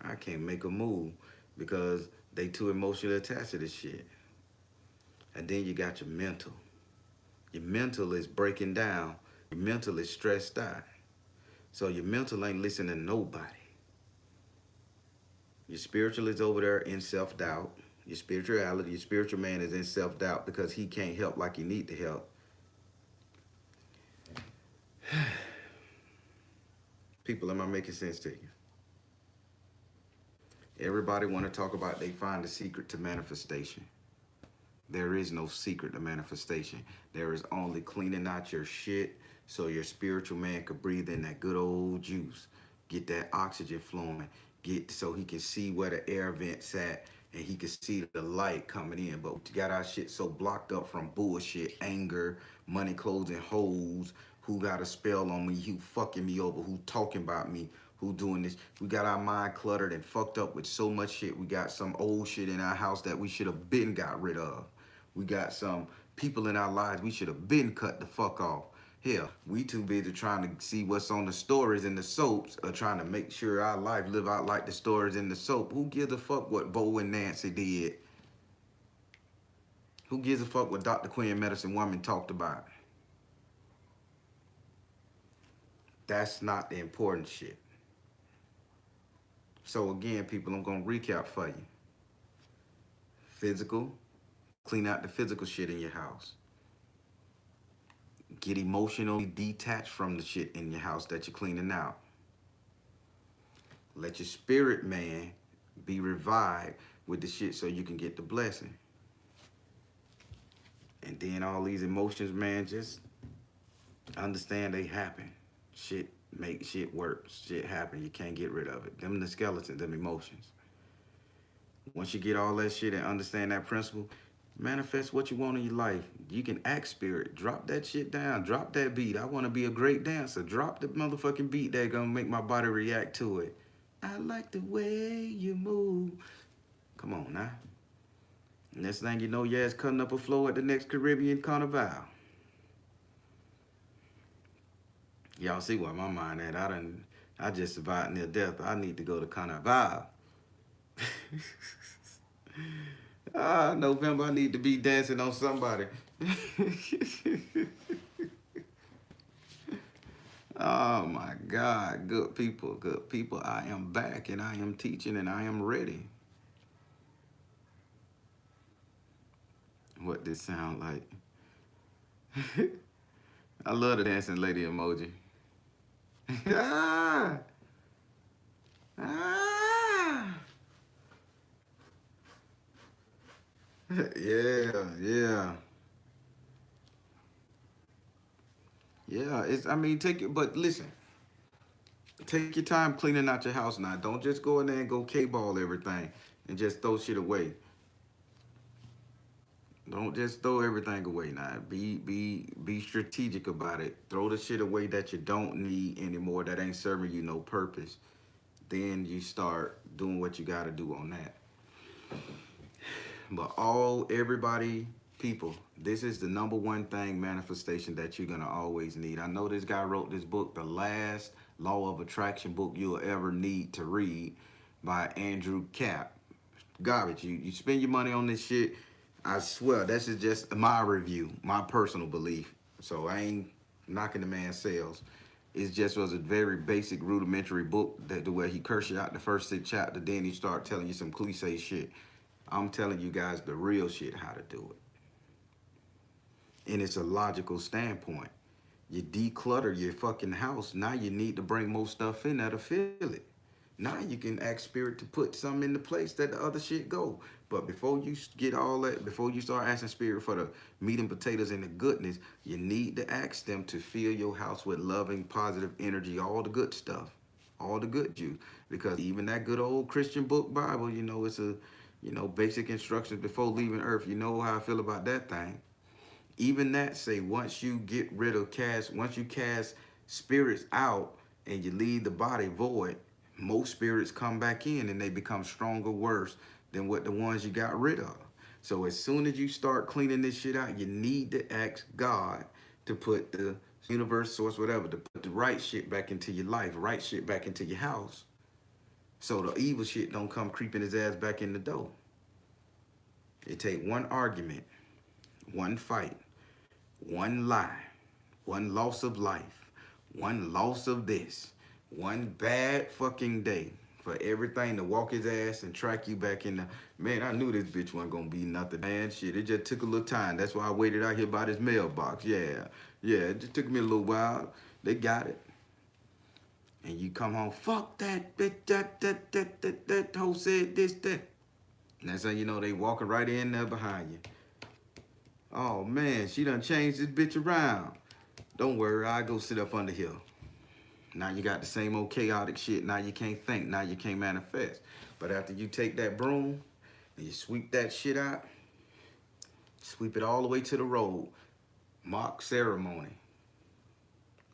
I can't make a move because they too emotionally attached to this shit. And then you got your mental. Your mental is breaking down. Your mental is stressed out. So your mental ain't listening to nobody. Your spiritual is over there in self-doubt. Your spirituality, your spiritual man is in self-doubt because he can't help like he need to help. People, am I making sense to you? Everybody want to talk about they find the secret to manifestation. There is no secret to manifestation. There is only cleaning out your shit so your spiritual man could breathe in that good old juice. Get that oxygen flowing. Get so he can see where the air vents at and he can see the light coming in. But we got our shit so blocked up from bullshit, anger, money, clothes, and hoes. Who got a spell on me? Who fucking me over? Who talking about me? Who doing this? We got our mind cluttered and fucked up with so much shit. We got some old shit in our house that we should have been got rid of. We got some people in our lives we should have been cut the fuck off. Hell, we too busy trying to see what's on the stories in the soaps or trying to make sure our life live out like the stories in the soap. Who gives a fuck what Bo and Nancy did? Who gives a fuck what Dr. Quinn Medicine Woman talked about? That's not the important shit. So again, people, I'm going to recap for you. Physical, clean out the physical shit in your house. Get emotionally detached from the shit in your house that you're cleaning out. Let your spirit man be revived with the shit so you can get the blessing. And then all these emotions, man, just understand they happen. Shit make shit work. Shit happen. You can't get rid of it. Them the skeletons, them emotions. Once you get all that shit and understand that principle, manifest what you want in your life. You can act spirit. Drop that shit down. Drop that beat. I want to be a great dancer. Drop the motherfucking beat that's going to make my body react to it. I like the way you move. Come on now. Next thing you know, your ass cutting up a floor at the next Caribbean Carnival. Y'all see where my mind at. I just survived near death. I need to go to Carnival. November, I need to be dancing on somebody. Oh my God, good people. I am back and I am teaching and I am ready. What this sound like? I love the dancing lady emoji. ah, ah. Yeah, yeah, yeah. It's I mean, take it, but listen, take your time cleaning out your house now. Don't just go in there and go K-ball everything and just throw shit away. Don't just throw everything away now. Be strategic about it. Throw the shit away that you don't need anymore that ain't serving you no purpose. Then you start doing what you gotta do on that. But everybody, people, this is the number one thing manifestation that you're gonna always need. I know this guy wrote this book, the last law of attraction book you'll ever need to read by Andrew Cap. Garbage. You spend your money on this shit. I swear, this is just my review, my personal belief. So I ain't knocking the man's sales. It just was a very basic, rudimentary book that the way he curse you out the first 6 chapters, then he start telling you some cliche shit. I'm telling you guys the real shit, how to do it. And it's a logical standpoint. You declutter your fucking house. Now you need to bring more stuff in there to fill it. Now you can ask spirit to put some in the place that the other shit go. But before you get all that, before you start asking spirit for the meat and potatoes and the goodness, you need to ask them to fill your house with loving, positive energy, all the good stuff, all the good juice. Because even that good old Christian book Bible, it's a, basic instructions before leaving earth. You know how I feel about that thing. Even that say once you get rid of once you cast spirits out and you leave the body void, most spirits come back in and they become stronger, worse than what the ones you got rid of. So as soon as you start cleaning this shit out, you need to ask God to put the universe, source, whatever, to put the right shit back into your life, right shit back into your house. So the evil shit don't come creeping his ass back in the door. It take one argument, one fight, one lie, one loss of life, one loss of this, one bad fucking day for everything to walk his ass and track you back in the... Man, I knew this bitch wasn't gonna be nothing, man. Shit, it just took a little time. That's why I waited out here by this mailbox. Yeah, it just took me a little while. They got it. And you come home, fuck that bitch, that hoe said this, that. And that's how you know they walking right in there behind you. Oh man, she done changed this bitch around. Don't worry, I go sit up under here. Now you got the same old chaotic shit. Now you can't think. Now you can't manifest. But after you take that broom and you sweep that shit out, sweep it all the way to the road, mock ceremony,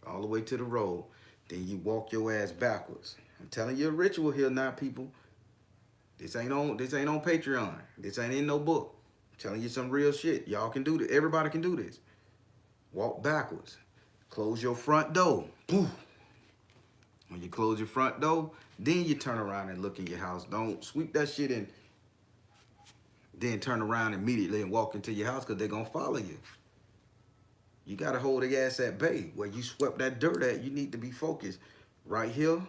all the way to the road, then you walk your ass backwards. I'm telling you a ritual here now, people. This ain't on Patreon. This ain't in no book. I'm telling you some real shit. Y'all can do this. Everybody can do this. Walk backwards. Close your front door. Poof. When you close your front door, then you turn around and look in your house. Don't sweep that shit in, then turn around immediately and walk into your house because they're going to follow you. You got to hold their ass at bay. Where you swept that dirt at, you need to be focused. Right here,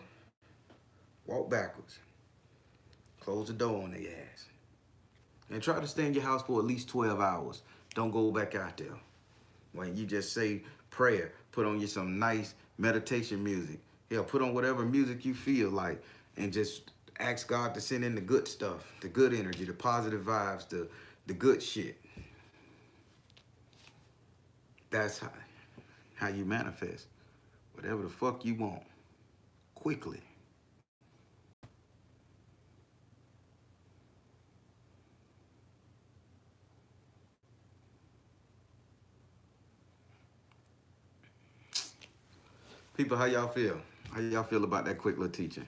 walk backwards. Close the door on their ass. And try to stay in your house for at least 12 hours. Don't go back out there. When you just say prayer, put on you some nice meditation music. Hell, put on whatever music you feel like and just ask God to send in the good stuff, the good energy, the positive vibes, the good shit. That's how you manifest whatever the fuck you want quickly. People, how y'all feel? How y'all feel about that quick little teaching?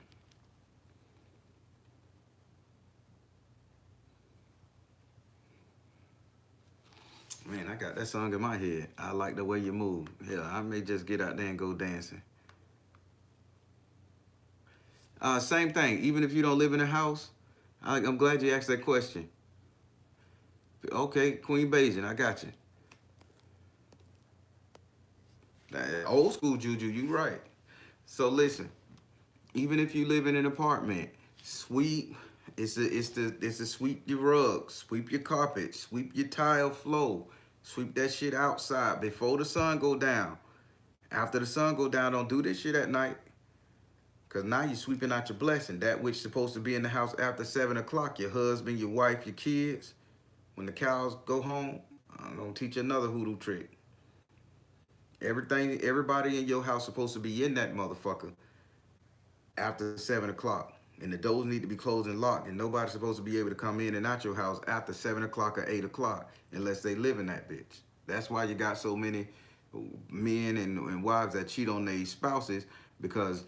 Man, I got that song in my head. I like the way you move. Hell, I may just get out there and go dancing. Same thing. Even if you don't live in a house, I'm glad you asked that question. Okay, Queen Beijing, I got you. That old school juju, you right. So listen, even if you live in an apartment, sweep. It's to sweep your rugs, sweep your carpet, sweep your tile floor, sweep that shit outside before the sun go down. After the sun go down, don't do this shit at night. Cause now you're sweeping out your blessing. That which supposed to be in the house after 7 o'clock. Your husband, your wife, your kids. When the cows go home, I'm gonna teach you another hoodoo trick. Everybody in your house supposed to be in that motherfucker after 7 o'clock. And the doors need to be closed and locked. And nobody's supposed to be able to come in and out your house after 7 o'clock or 8 o'clock unless they live in that bitch. That's why you got so many men and wives that cheat on their spouses because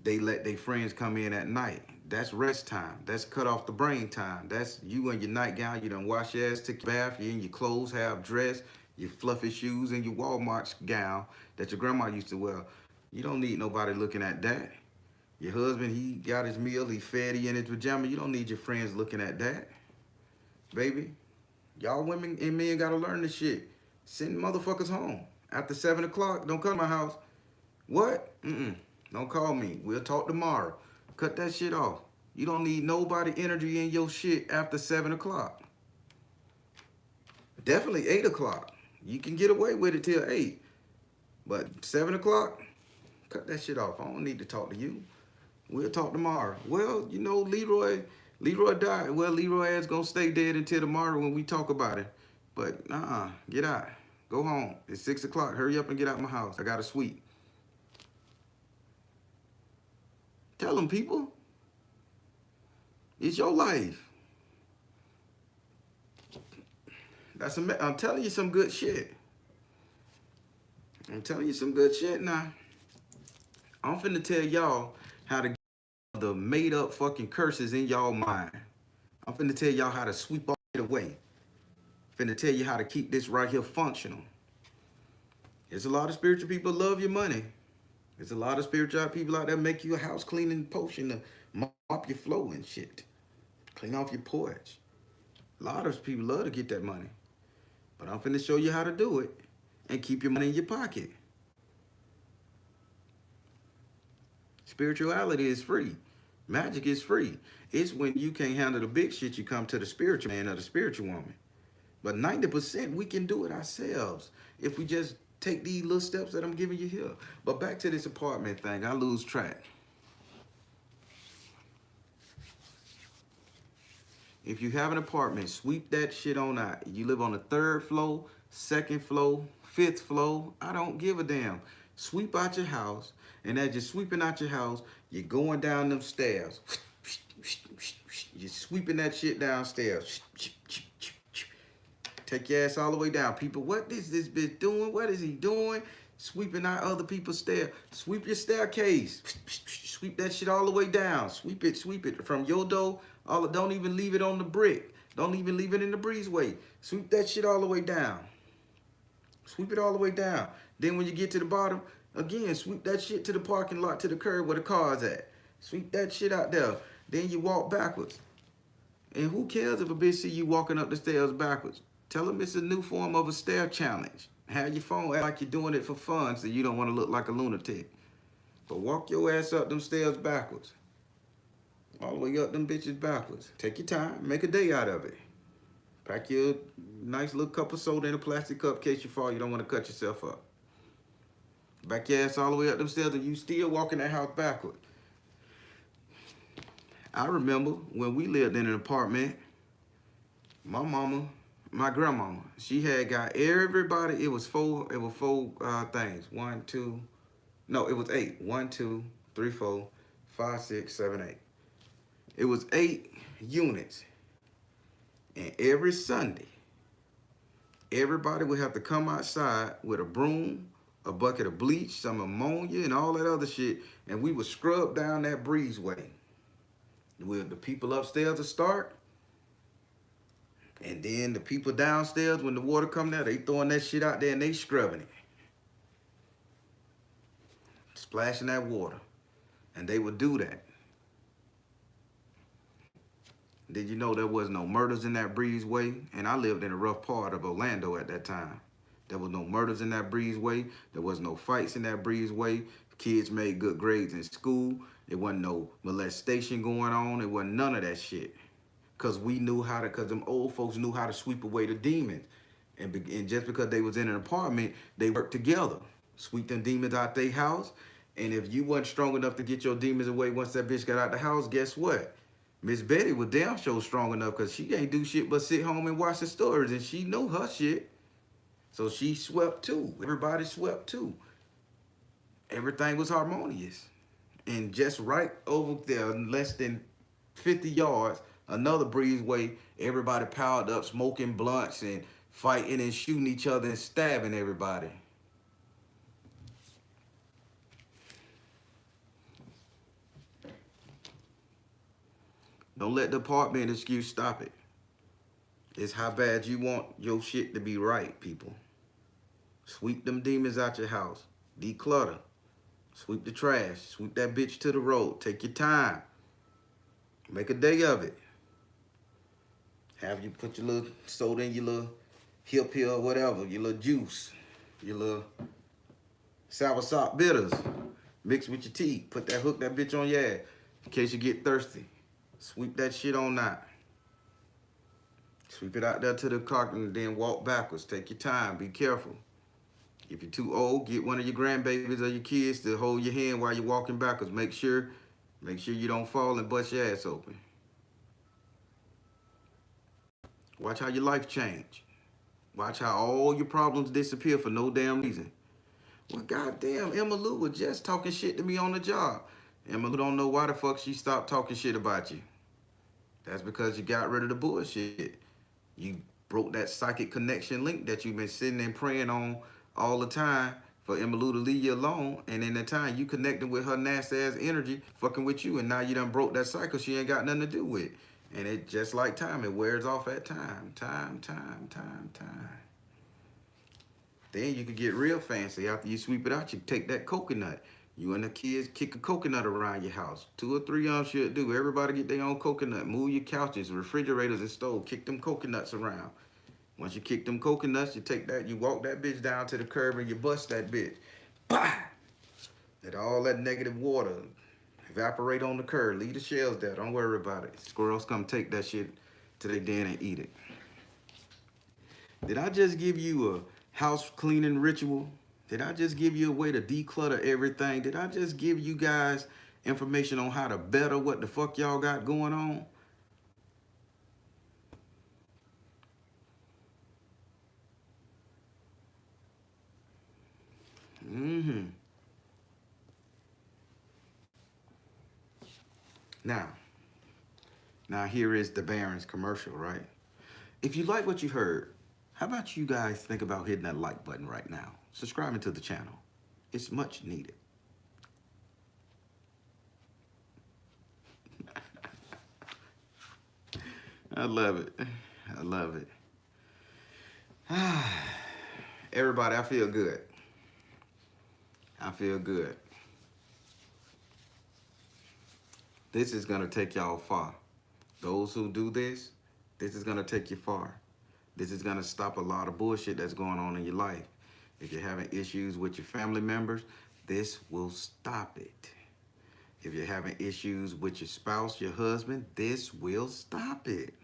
they let their friends come in at night. That's rest time. That's cut off the brain time. That's you in your nightgown. You done wash your ass, took your bath. You in your clothes, half dressed, your fluffy shoes, and your Walmart gown that your grandma used to wear. You don't need nobody looking at that. Your husband, he got his meal, he fed, he in his pajama. You don't need your friends looking at that, baby. Y'all women and men gotta learn this shit. Send motherfuckers home after 7 o'clock. Don't come to my house. What? Don't call me. We'll talk tomorrow. Cut that shit off. You don't need nobody energy in your shit after 7 o'clock. Definitely 8 o'clock. You can get away with it till 8. But 7 o'clock, cut that shit off. I don't need to talk to you. We'll talk tomorrow. Well, you know, Leroy died. Well, Leroy ass gonna stay dead until tomorrow when we talk about it. But get out. Go home. It's 6 o'clock. Hurry up and get out my house. I got to sweep. Tell them, people. It's your life. I'm telling you some good shit. I'm telling you some good shit now. I'm finna tell y'all how to get the made up fucking curses in y'all mind. I'm finna tell y'all how to sweep all it away. Finna tell you how to keep this right here functional. There's a lot of spiritual people love your money. There's a lot of spiritual people out there make you a house cleaning potion to mop your floor and shit. Clean off your porch. A lot of people love to get that money. But I'm finna show you how to do it and keep your money in your pocket. Spirituality is free. Magic is free. It's when you can't handle the big shit you come to the spiritual man or the spiritual woman. But 90% we can do it ourselves if we just take these little steps that I'm giving you here. But back to this apartment thing, I lose track. If you have an apartment, sweep that shit on out. You live on the 3rd floor, 2nd floor, 5th floor, I don't give a damn. Sweep out your house, and as you're sweeping out your house, you're going down them stairs. You're sweeping that shit downstairs. Take your ass all the way down. People, what is this bitch doing? What is he doing? Sweeping out other people's stairs. Sweep your staircase. Sweep that shit all the way down. Sweep it from your door. Don't even leave it on the brick. Don't even leave it in the breezeway. Sweep that shit all the way down. Sweep it all the way down. Then when you get to the bottom, again, sweep that shit to the parking lot, to the curb where the car's at. Sweep that shit out there. Then you walk backwards. And who cares if a bitch see you walking up the stairs backwards? Tell them it's a new form of a stair challenge. Have your phone act like you're doing it for fun so you don't want to look like a lunatic. But walk your ass up them stairs backwards. All the way up them bitches backwards. Take your time. Make a day out of it. Pack your nice little cup of soda in a plastic cup in case you fall. You don't want to cut yourself up. Back your ass all the way up them stairs and you still walking that house backward. I remember when we lived in an apartment, my grandmama, she had got everybody, it was four things. It was 8. 1, 2, 3, 4, 5, 6, 7, 8. It was 8 units. And every Sunday, everybody would have to come outside with a broom, a bucket of bleach, some ammonia, and all that other shit, and we would scrub down that breezeway. With the people upstairs to start, and then the people downstairs, when the water come down, they throwing that shit out there and they scrubbing it. Splashing that water. And they would do that. Did you know there was no murders in that breezeway? And I lived in a rough part of Orlando at that time. There was no murders in that breezeway. There was no fights in that breezeway. Kids made good grades in school. There wasn't no molestation going on. It wasn't none of that shit. Cause we knew how to, cause them old folks knew how to sweep away the demons. And just because they was in an apartment, they worked together. Sweep them demons out their house. And if you wasn't strong enough to get your demons away once that bitch got out the house, guess what? Miss Betty was damn sure strong enough because she ain't do shit but sit home and watch the stories, and she know her shit. So she swept too. Everybody swept too. Everything was harmonious. And just right over there, less than 50 yards, another breezeway, everybody piled up smoking blunts and fighting and shooting each other and stabbing everybody. Don't let the apartment excuse stop it. It's how bad you want your shit to be right, people. Sweep them demons out your house. Declutter. Sweep the trash. Sweep that bitch to the road. Take your time. Make a day of it. Have you put your little soda in your little hip here or whatever, your little juice, your little soursop bitters. Mix with your tea. Put that, hook that bitch on your ass in case you get thirsty. Sweep that shit on out. Sweep it out there to the clock and then walk backwards. Take your time. Be careful. If you're too old, get one of your grandbabies or your kids to hold your hand while you're walking backwards. Make sure you don't fall and bust your ass open. Watch how your life change. Watch how all your problems disappear for no damn reason. Well, goddamn, Emma Lou was just talking shit to me on the job. Emma Lou don't know why the fuck she stopped talking shit about you. That's because you got rid of the bullshit. You broke that psychic connection link that you've been sitting and praying on all the time for Emma Lou to leave you alone. And in the time you connecting with her nasty ass energy, fucking with you, and now you done broke that cycle she ain't got nothing to do with. And it just like time, it wears off at time. Time. Then you can get real fancy. After you sweep it out, you take that coconut. You and the kids kick a coconut around your house. 2 or 3 of them should do. Everybody get their own coconut. Move your couches, refrigerators, and stove. Kick them coconuts around. Once you kick them coconuts, you take that, you walk that bitch down to the curb and you bust that bitch. Bah! Let all that negative water evaporate on the curb. Leave the shells there. Don't worry about it. Squirrels come take that shit to their den and eat it. Did I just give you a house cleaning ritual? Did I just give you a way to declutter everything? Did I just give you guys information on how to better what the fuck y'all got going on? Now here is the Barron's commercial, right? If you like what you heard, how about you guys think about hitting that like button right now? Subscribing to the channel. It's much needed. I love it. I love it. Everybody, I feel good. I feel good. This is gonna take y'all far. Those who do this is gonna take you far. This is gonna stop a lot of bullshit that's going on in your life. If you're having issues with your family members, this will stop it. If you're having issues with your spouse, your husband, this will stop it.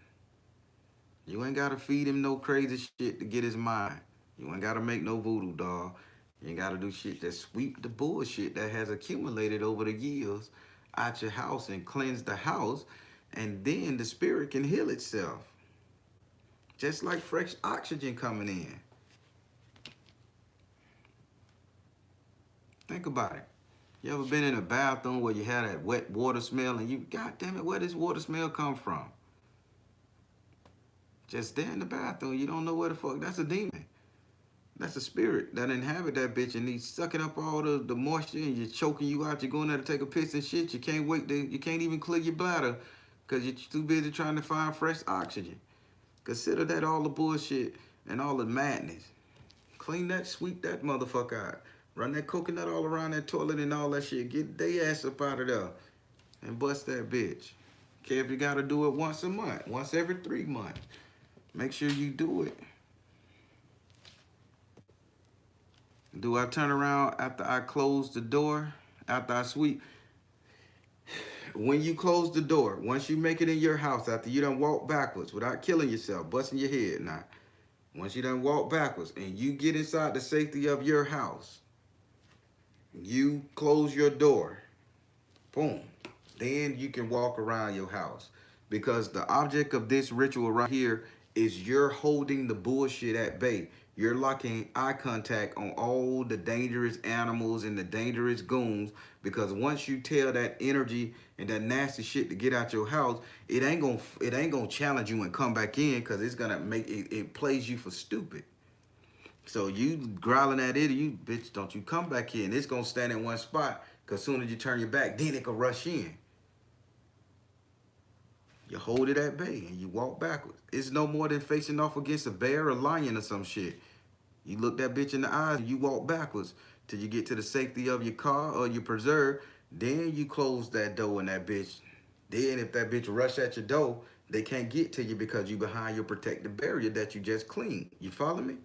You ain't gotta feed him no crazy shit to get his mind. You ain't gotta make no voodoo doll. You ain't gotta do shit that sweep the bullshit that has accumulated over the years out your house and cleanse the house, and then the spirit can heal itself. Just like fresh oxygen coming in. Think about it. You ever been in a bathroom where you had that wet water smell and you, God damn it, where does water smell come from? Just there in the bathroom, you don't know where the fuck, that's a demon. That's a spirit that inhabit that bitch and he's sucking up all the moisture and you're choking you out. You're going there to take a piss and shit. You can't you can't even clear your bladder because you're too busy trying to find fresh oxygen. Consider that all the bullshit and all the madness. Clean that, sweep that motherfucker out. Run that coconut all around that toilet and all that shit. Get their ass up out of there and bust that bitch. Care if you got to do it once a month, once every 3 months. Make sure you do it. Do I turn around after I close the door, after I sweep? When you close the door, once you make it in your house, after you done walk backwards without killing yourself, busting your head now, once you done walk backwards and you get inside the safety of your house, you close your door, boom, then you can walk around your house. Because the object of this ritual right here is you're holding the bullshit at bay. You're locking eye contact on all the dangerous animals and the dangerous goons. Because once you tell that energy and that nasty shit to get out your house, it ain't gonna challenge you and come back in, because it's gonna make it plays you for stupid. So you growling at it, you bitch, don't you come back in. It's gonna stand in one spot, because soon as you turn your back, then it can rush in. You hold it at bay and you walk backwards. It's no more than facing off against a bear or lion or some shit. You look that bitch in the eyes and you walk backwards till you get to the safety of your car or your preserve. Then you close that door and that bitch. Then if that bitch rush at your door, they can't get to you because you behind your protective barrier that you just cleaned. You follow me?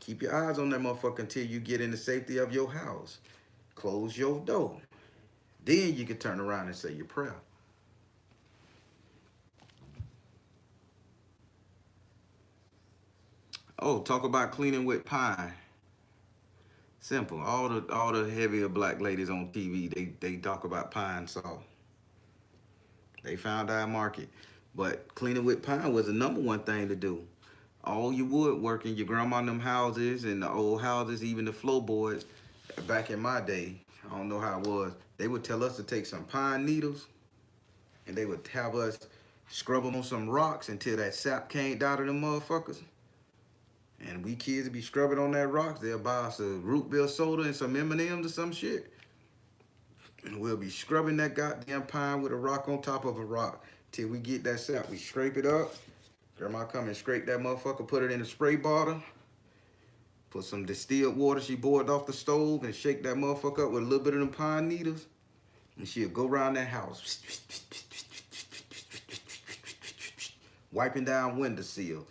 Keep your eyes on that motherfucker until you get in the safety of your house. Close your door. Then you can turn around and say your prayer. Oh, talk about cleaning with pine. Simple. All the heavier black ladies on TV, they talk about pine saw. They found our market. But cleaning with pine was the #1 thing to do. All your woodworking, your grandma in them houses and the old houses, even the floorboards, back in my day, I don't know how it was, they would tell us to take some pine needles and they would have us scrub them on some rocks until that sap came out of them motherfuckers. And we kids would be scrubbing on that rocks. They'll buy us a root beer soda and some M&Ms or some shit. And we'll be scrubbing that goddamn pine with a rock on top of a rock till we get that sap. We scrape it up. Grandma come and scrape that motherfucker, put it in a spray bottle. Put some distilled water she boiled off the stove and shake that motherfucker up with a little bit of them pine needles. And she'll go around that house. Wiping down windowsill.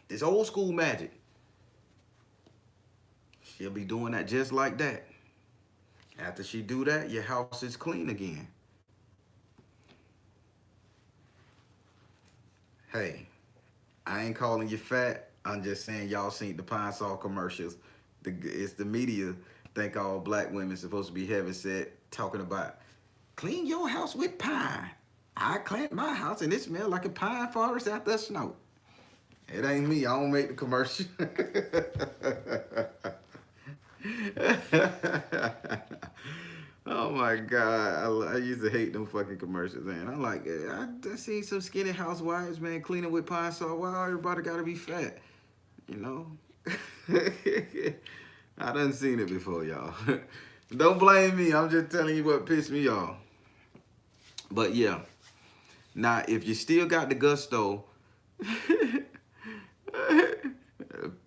It's old school magic. She'll be doing that just like that. After she do that, your house is clean again. Hey, I ain't calling you fat. I'm just saying y'all seen the Pine Sol commercials. It's the media think all black women supposed to be heavy set talking about clean your house with pine. I cleaned my house and it smelled like a pine forest after snow. It ain't me. I don't make the commercial. Oh my God. I used to hate them fucking commercials, man. I'm like, I seen some skinny housewives, man, cleaning with pine saw. Why everybody gotta be fat? You know? I done seen it before, y'all. Don't blame me. I'm just telling you what pissed me off. But yeah. Now, if you still got the gusto,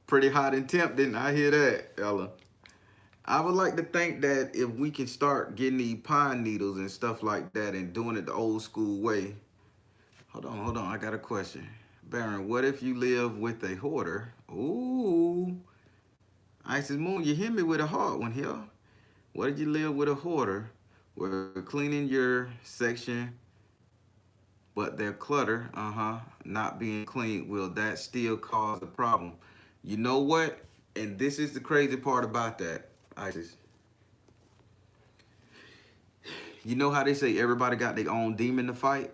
pretty hot and tempting. I hear that, Ella. I would like to think that if we can start getting these pine needles and stuff like that and doing it the old school way. Hold on. I got a question. Baron, what if you live with a hoarder? Ooh. Isis Moon, you hit me with a hard one here. What if you live with a hoarder? We're cleaning your section, but their clutter, not being clean, will that still cause a problem? You know what? And this is the crazy part about that, Isis. You know how they say everybody got their own demon to fight?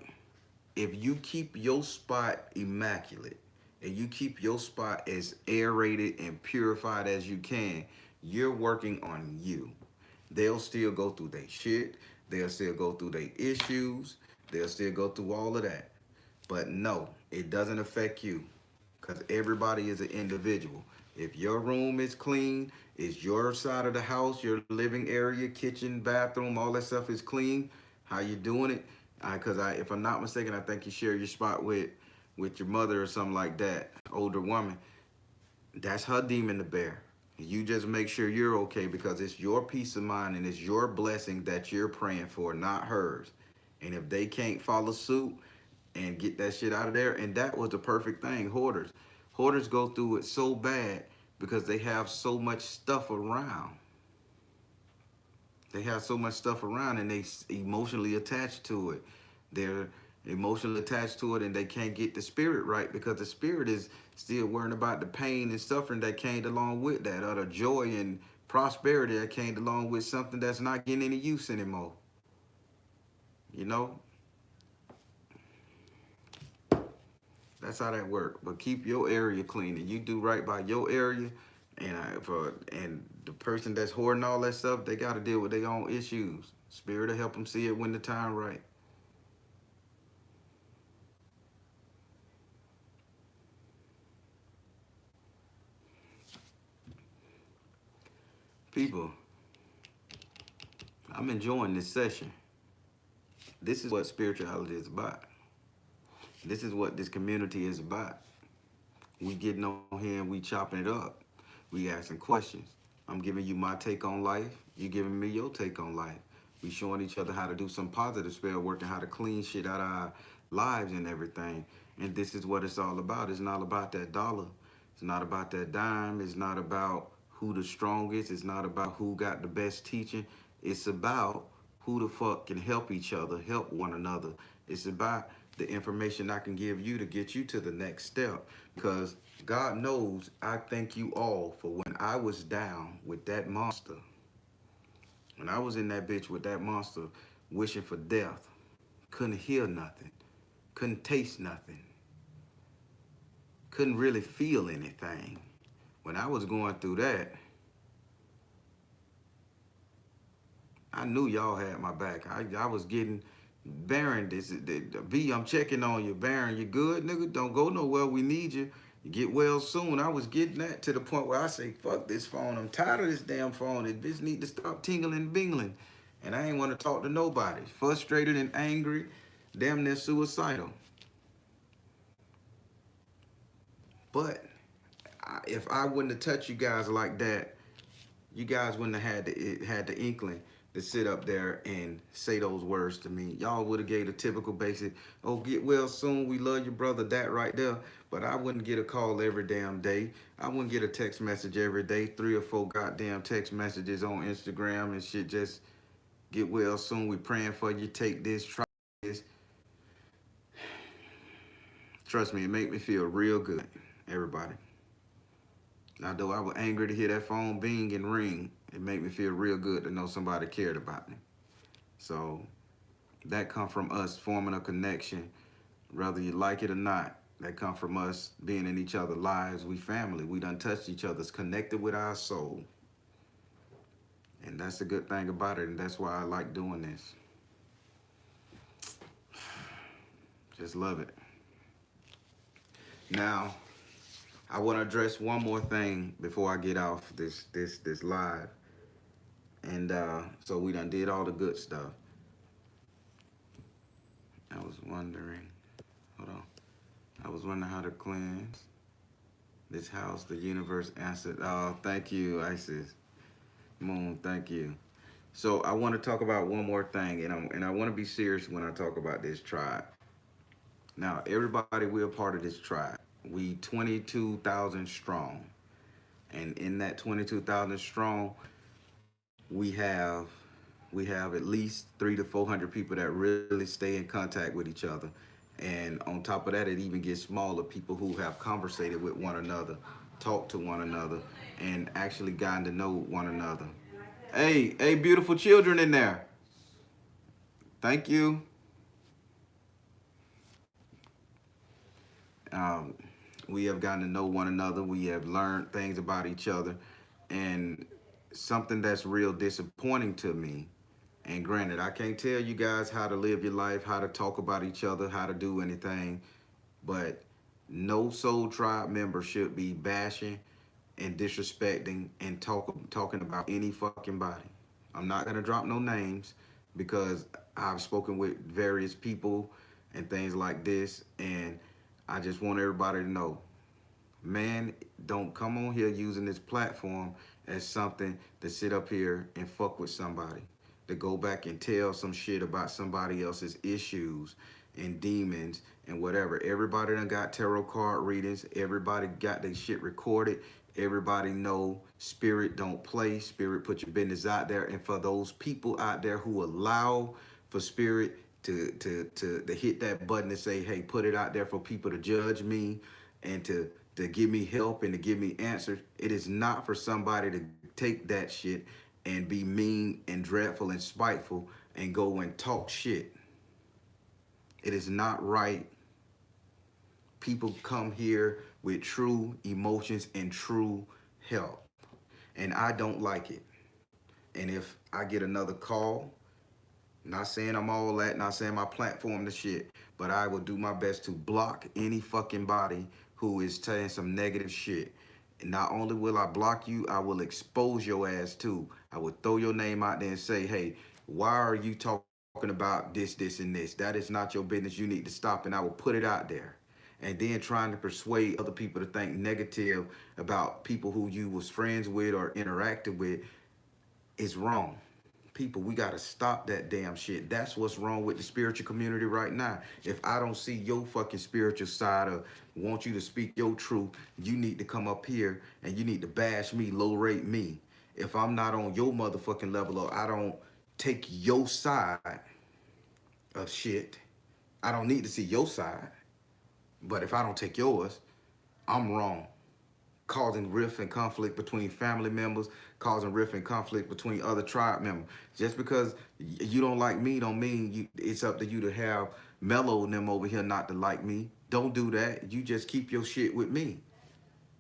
If you keep your spot immaculate and you keep your spot as aerated and purified as you can, you're working on you. They'll still go through their shit. They'll still go through their issues. They'll still go through all of that. But no, it doesn't affect you because everybody is an individual. If your room is clean, is your side of the house, your living area, kitchen, bathroom, all that stuff is clean, how you doing it? Because if I'm not mistaken, I think you share your spot with your mother or something like that, older woman. That's her demon to bear. You just make sure you're okay, because it's your peace of mind and it's your blessing that you're praying for, not hers. And if they can't follow suit and get that shit out of there, and that was the perfect thing, hoarders. Hoarders go through it so bad because they have so much stuff around. They have so much stuff around and they emotionally attached to it. They're emotionally attached to it and they can't get the spirit right, because the spirit is still worrying about the pain and suffering that came along with that, or the joy and prosperity that came along with something that's not getting any use anymore. You know, that's how that works. But keep your area clean, and you do right by your area. And the person that's hoarding all that stuff, they got to deal with their own issues. Spirit will help them see it when the time right. People, I'm enjoying this session. This is what spirituality is about. This is what this community is about. We getting on here and we chopping it up. We asking questions. I'm giving you my take on life. You giving me your take on life. We showing each other how to do some positive spell work and how to clean shit out of our lives and everything. And this is what it's all about. It's not about that dollar. It's not about that dime. It's not about who the strongest. It's not about who got the best teaching. It's about who the fuck can help each other, help one another. It's about the information I can give you to get you to the next step. Because God knows I thank you all for when I was down with that monster. When I was in that bitch with that monster, wishing for death, couldn't hear nothing, couldn't taste nothing, couldn't really feel anything. When I was going through that, I knew y'all had my back. I was getting, Baron, B, I'm checking on you. Baron, you good, nigga? Don't go nowhere. We need you. You get well soon. I was getting that to the point where I say, fuck this phone. I'm tired of this damn phone. It just need to stop tingling and bingling. And I ain't want to talk to nobody. Frustrated and angry, damn near suicidal. But if I wouldn't have touched you guys like that, you guys wouldn't have had the inkling to sit up there and say those words to me. Y'all would have gave the typical basic, oh, get well soon, we love you, brother, that right there. But I wouldn't get a call every damn day. I wouldn't get a text message every day, 3 or 4 goddamn text messages on Instagram and shit. Just get well soon, we praying for you, take this, try this. Trust me, it make me feel real good, everybody. Now, though I was angry to hear that phone bing and ring, it made me feel real good to know somebody cared about me. So that come from us forming a connection, whether you like it or not. That come from us being in each other's lives. We family. We done touched each other's connected with our soul. And that's the good thing about it, and that's why I like doing this. Just love it. Now, I want to address one more thing before I get off this live. And so we done did all the good stuff. I was wondering, hold on. I was wondering how to cleanse this house. The universe answered. Oh, thank you, Isis. Moon, thank you. So I want to talk about one more thing, and I want to be serious when I talk about this tribe. Now, everybody, we're a part of this tribe. We 22,000 strong. And in that 22,000 strong, we have at least 300 to 400 people that really stay in contact with each other. And on top of that, it even gets smaller, people who have conversated with one another, talked to one another, and actually gotten to know one another. Hey, beautiful children in there. Thank you. Um, we have gotten to know one another. We have learned things about each other. And something that's real disappointing to me, and granted, I can't tell you guys how to live your life, how to talk about each other, how to do anything, but no Soul Tribe member should be bashing and disrespecting and talking about any fucking body. I'm not gonna drop no names because I've spoken with various people and things like this, and I just want everybody to know, man, Don't come on here using this platform as something to sit up here and fuck with somebody, to go back and tell some shit about somebody else's issues and demons and whatever. Everybody done got tarot card readings. Everybody got their shit recorded. Everybody know spirit don't play. Spirit put your business out there. And for those people out there who allow for spirit to hit that button and say, hey, put it out there for people to judge me and to give me help and to give me answers, it is not for somebody to take that shit and be mean and dreadful and spiteful and go and talk shit. It is not right. People come here with true emotions and true help, and I don't like it. And if I get another call, not saying I'm all that, not saying my platform the shit, but I will do my best to block any fucking body who is saying some negative shit. And not only will I block you, I will expose your ass too. I will throw your name out there and say, hey, why are you talking about this, this, and this? That is not your business. You need to stop. And I will put it out there. And then trying to persuade other people to think negative about people who you was friends with or interacted with is wrong. People, we got to stop that damn shit. That's what's wrong with the spiritual community right now. If I don't see your fucking spiritual side or want you to speak your truth, you need to come up here and you need to bash me, low rate me. If I'm not on your motherfucking level or I don't take your side of shit, I don't need to see your side. But if I don't take yours, I'm wrong. Causing rift and conflict between family members, causing rift and conflict between other tribe members. Just because you don't like me don't mean it's up to you to have Mello and them over here not to like me. Don't do that. You just keep your shit with me.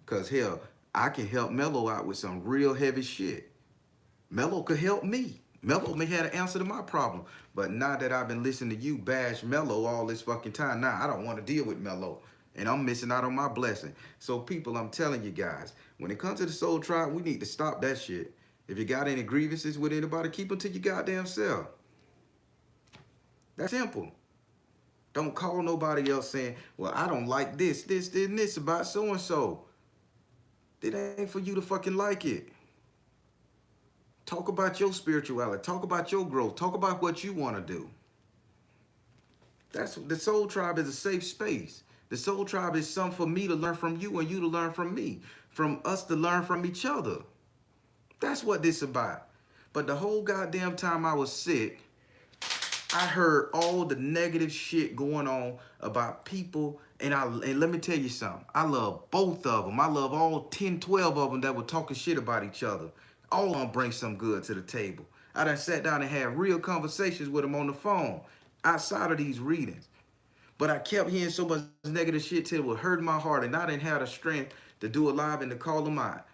Because hell, I can help Mello out with some real heavy shit. Mello could help me. Mello may have an answer to my problem. But now that I've been listening to you bash Mello all this fucking time, now I don't want to deal with Mello. And I'm missing out on my blessing. So people, I'm telling you guys, when it comes to the soul tribe, we need to stop that shit. If you got any grievances with anybody, keep them to your goddamn self. That's simple. Don't call nobody else saying, well, I don't like this, and this about so-and-so. It ain't for you to fucking like it. Talk about your spirituality. Talk about your growth. Talk about what you want to do. That's the soul tribe is a safe space. The soul tribe is something for me to learn from you and you to learn from me. From us to learn from each other. That's what this is about. But the whole goddamn time I was sick, I heard all the negative shit going on about people. And let me tell you something. I love both of them. I love all 10, 12 of them that were talking shit about each other. All of them bring some good to the table. I done sat down and had real conversations with them on the phone outside of these readings. But I kept hearing so much negative shit till it would hurt my heart, and I didn't have the strength to do it live and to call them out.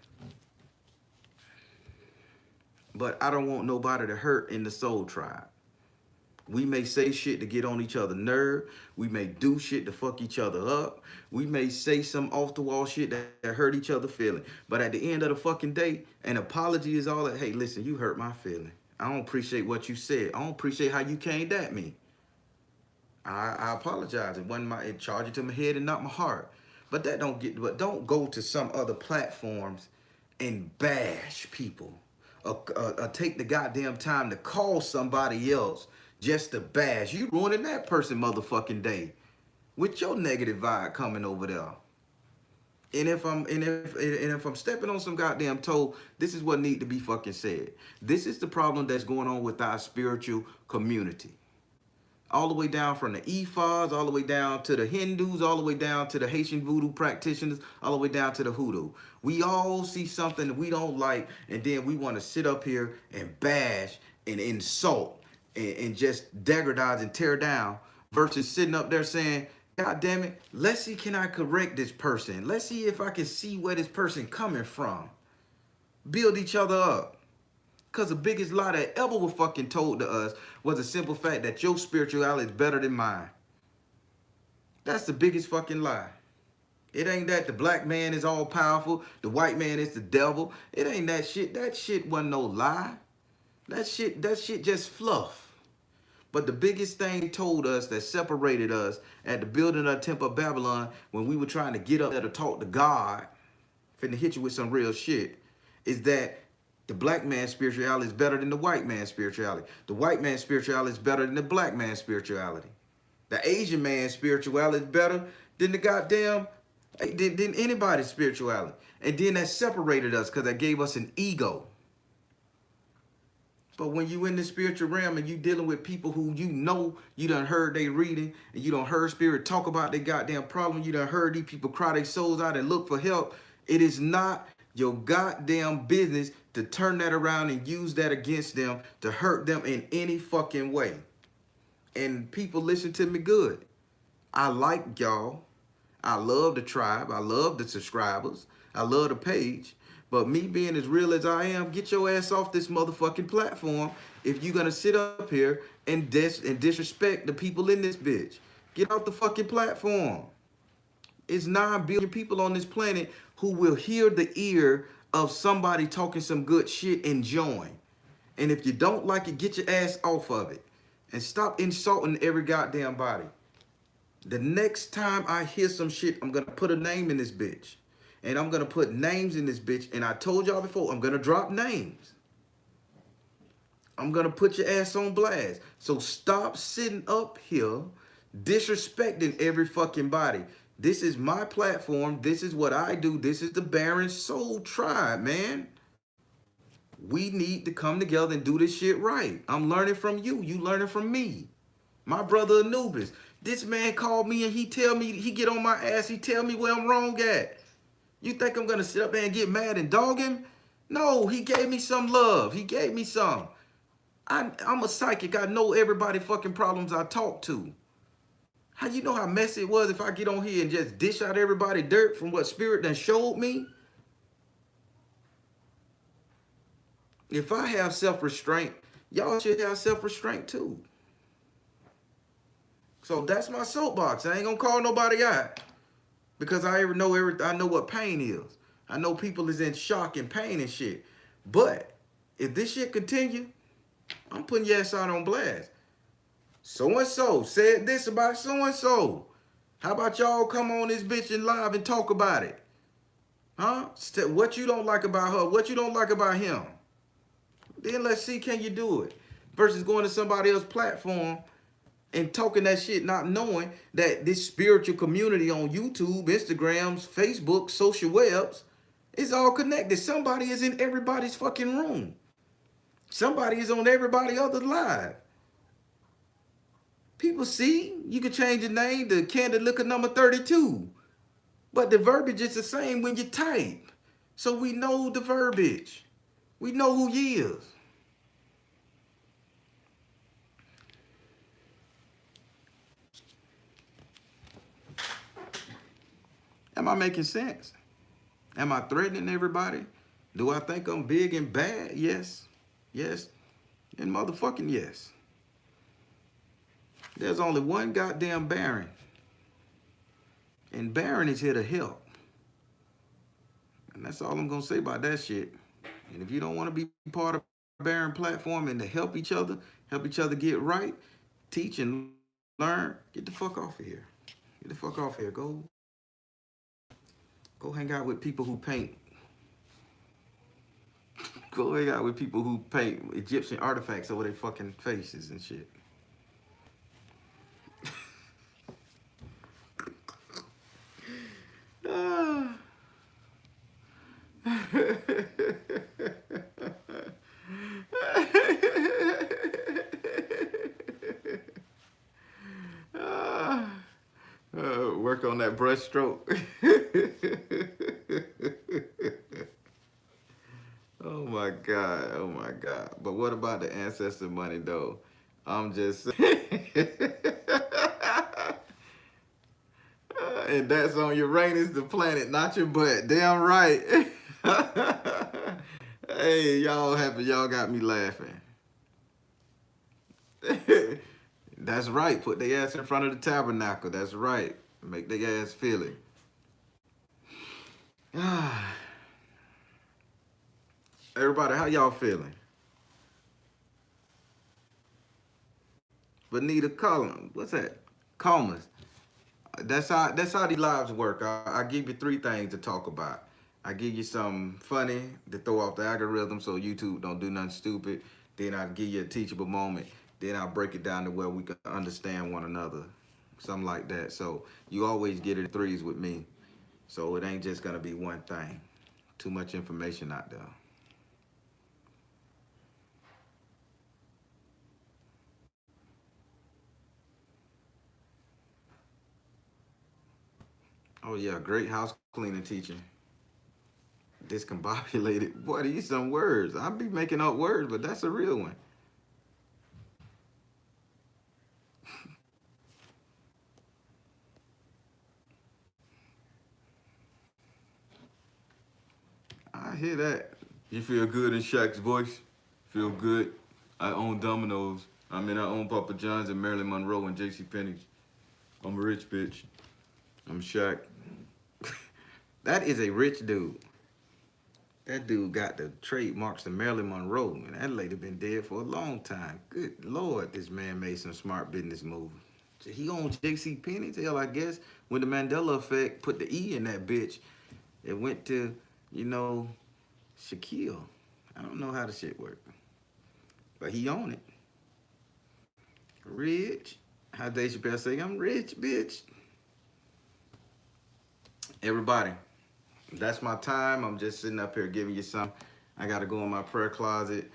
But I don't want nobody to hurt in the soul tribe. We may say shit to get on each other's nerve. We may do shit to fuck each other up. We may say some off-the-wall shit that hurt each other feeling. But at the end of the fucking day, an apology is all that, hey, listen, you hurt my feeling. I don't appreciate what you said. I don't appreciate how you came at me. I apologize. It wasn't it charged to my head and not my heart. But don't go to some other platforms and bash people. Or take the goddamn time to call somebody else just to bash. You ruining that person motherfucking day with your negative vibe coming over there. And if I'm stepping on some goddamn toe, this is what need to be fucking said. This is the problem that's going on with our spiritual community. All the way down from the Ifas, all the way down to the Hindus, all the way down to the Haitian voodoo practitioners, all the way down to the hoodoo. We all see something that we don't like, and then we want to sit up here and bash and insult and just degradize and tear down versus sitting up there saying, God damn it, let's see, can I correct this person? Let's see if I can see where this person coming from. Build each other up. Because the biggest lie that ever was fucking told to us was the simple fact that your spirituality is better than mine. That's the biggest fucking lie. It ain't that the black man is all powerful, the white man is the devil. It ain't that shit. That shit wasn't no lie. That shit just fluff. But the biggest thing he told us that separated us at the building of the Temple of Babylon when we were trying to get up there to talk to God finna hit you with some real shit, is that the black man's spirituality is better than the white man's spirituality. The white man's spirituality is better than the black man's spirituality. The Asian man's spirituality is better than the goddamn, than anybody's spirituality. And then that separated us because that gave us an ego. But when you in the spiritual realm and you dealing with people who you know you done heard they reading and you done heard spirit talk about their goddamn problem, you done heard these people cry their souls out and look for help, it is not your goddamn business to turn that around and use that against them to hurt them in any fucking way. And people listen to me good. I like y'all. I love the tribe. I love the subscribers. I love the page. But me being as real as I am, get your ass off this motherfucking platform if you're going to sit up here and disrespect the people in this bitch. Get off the fucking platform. It's 9 billion people on this planet who will hear the ear of somebody talking some good shit and join. And if you don't like it, get your ass off of it. And stop insulting every goddamn body. The next time I hear some shit, I'm going to put a name in this bitch. And I'm going to put names in this bitch. And I told y'all before, I'm going to drop names. I'm going to put your ass on blast. So stop sitting up here disrespecting every fucking body. This is my platform. This is what I do. This is the Baron Soul Tribe, man. We need to come together and do this shit right. I'm learning from you. You learning from me. My brother Anubis. This man called me and he tell me, he get on my ass. He tell me where I'm wrong at. You think I'm going to sit up there and get mad and dog him? No, he gave me some love. He gave me some. I'm a psychic. I know everybody fucking problems I talk to. How you know how messy it was if I get on here and just dish out everybody dirt from what spirit done showed me? If I have self-restraint, y'all should have self-restraint too. So that's my soapbox. I ain't gonna call nobody out because I know what pain is. I know people is in shock and pain and shit. But if this shit continue, I'm putting your ass out on blast. So-and-so said this about so-and-so. How about y'all come on this bitch and live and talk about it? Huh? What you don't like about her? What you don't like about him? Then let's see, can you do it? Versus going to somebody else's platform and talking that shit, not knowing that this spiritual community on YouTube, Instagrams, Facebook, social webs is all connected. Somebody is in everybody's fucking room. Somebody is on everybody other live. People see, you can change your name to Candid Liquor number 32. But the verbiage is the same when you type. So we know the verbiage. We know who he is. Am I making sense? Am I threatening everybody? Do I think I'm big and bad? Yes. Yes. And motherfucking yes. There's only one goddamn Baron. And Baron is here to help. And that's all I'm going to say about that shit. And if you don't want to be part of the Baron platform and to help each other get right, teach and learn, get the fuck off of here. Get the fuck off here. Go hang out with people who paint. Go hang out with people who paint Egyptian artifacts over their fucking faces and shit. Work on that brush stroke. Oh my God. Oh my God. But what about the ancestor money though? I'm just saying. And that's on Uranus, the planet, not your butt. Damn right. Hey, y'all happy. Y'all got me laughing. That's right. Put their ass in front of the tabernacle. That's right. Make their ass feel it. Everybody, how y'all feeling? Benita Collins. What's that? Comas. That's how these lives work. I give you 3 things to talk about. I give you something funny to throw off the algorithm so YouTube don't do nothing stupid. Then I give you a teachable moment. Then I'll break it down to where we can understand one another. Something like that. So you always get it in threes with me. So it ain't just gonna be one thing. Too much information out there. Oh yeah, great house cleaning teacher. Discombobulated. Boy, these some words. I be making up words, but that's a real one. I hear that. You feel good in Shaq's voice? Feel good? I own Domino's. I mean, I own Papa John's and Marilyn Monroe and J.C. Penney's. I'm a rich bitch. I'm Shaq. That is a rich dude. That dude got the trademarks to Marilyn Monroe, and that lady been dead for a long time. Good Lord, this man made some smart business moves. He owns J.C. Penney's. Hell, I guess when the Mandela effect put the E in that bitch, it went to, you know, Shaquille. I don't know how the shit work, but he own it. Rich. How Dave Chappelle say, I'm rich, bitch. Everybody, that's my time. I'm just sitting up here giving you some. I got to go in my prayer closet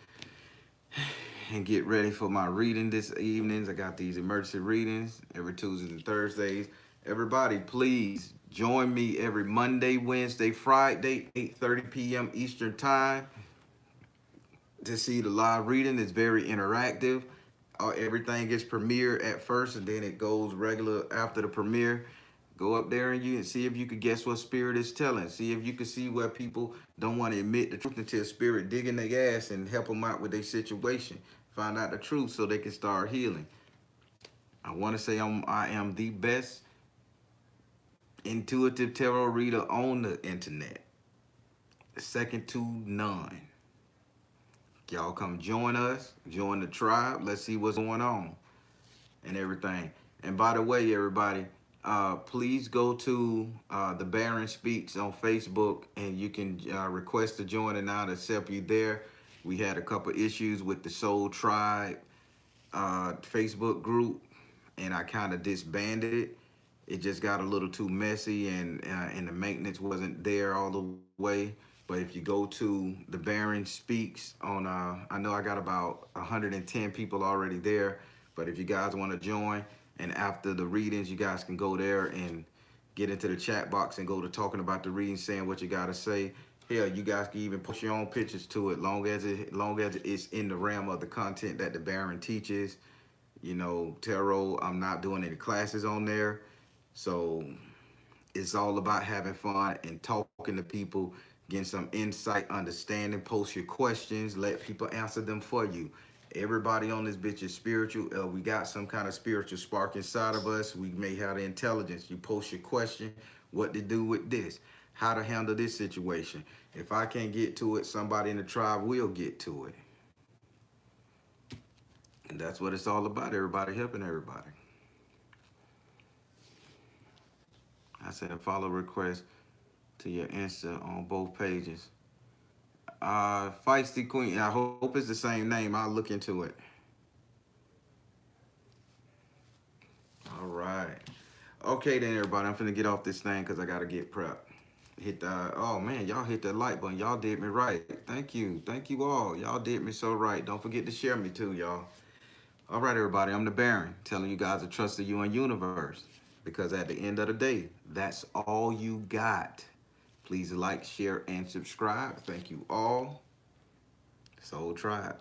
and get ready for my reading this evenings. I got these emergency readings every Tuesdays and Thursdays. Everybody, please join me every Monday, Wednesday, Friday, 8:30 p.m. Eastern Time to see the live reading. It's very interactive. Everything gets premiered at first, and then it goes regular after the premiere. Go up there and you and see if you could guess what spirit is telling. See if you can see where people don't want to admit the truth until spirit dig in their ass and help them out with their situation. Find out the truth so they can start healing. I want to say I am the best intuitive tarot reader on the internet. Second to none. Y'all come join us, join the tribe. Let's see what's going on and everything. And by the way, everybody, please go to the Baron Speaks on Facebook, and you can request to join, and I'll accept you there. We had a couple issues with the Soul Tribe Facebook group, and I kind of disbanded it. It just got a little too messy, and the maintenance wasn't there all the way. But if you go to the Baron Speaks on, I know I got about 110 people already there, but if you guys want to join, and after the readings, you guys can go there and get into the chat box and go to talking about the reading, saying what you got to say. Hell, you guys can even post your own pictures to it, long as it's in the realm of the content that the Baron teaches. You know, tarot, I'm not doing any classes on there. So it's all about having fun and talking to people, getting some insight, understanding. Post your questions, let people answer them for you. Everybody on this bitch is spiritual. We got some kind of spiritual spark inside of us. We may have the intelligence. You post your question, what to do with this, how to handle this situation. If I can't get to it, somebody in the tribe will get to it. And that's what it's all about, everybody helping everybody. I said a follow request to your Insta on both pages. Feisty Queen, I hope it's the same name. I'll look into it. All right. Okay then, everybody. I'm finna get off this thing because I gotta get prepped. Hit the, oh man, y'all hit that like button. Y'all did me right. Thank you. Thank you all. Y'all did me so right. Don't forget to share me too, y'all. All right, everybody. I'm the Baron, telling you guys to trust the UN universe. Because at the end of the day, that's all you got. Please like, share, and subscribe. Thank you all. Soul Tribe.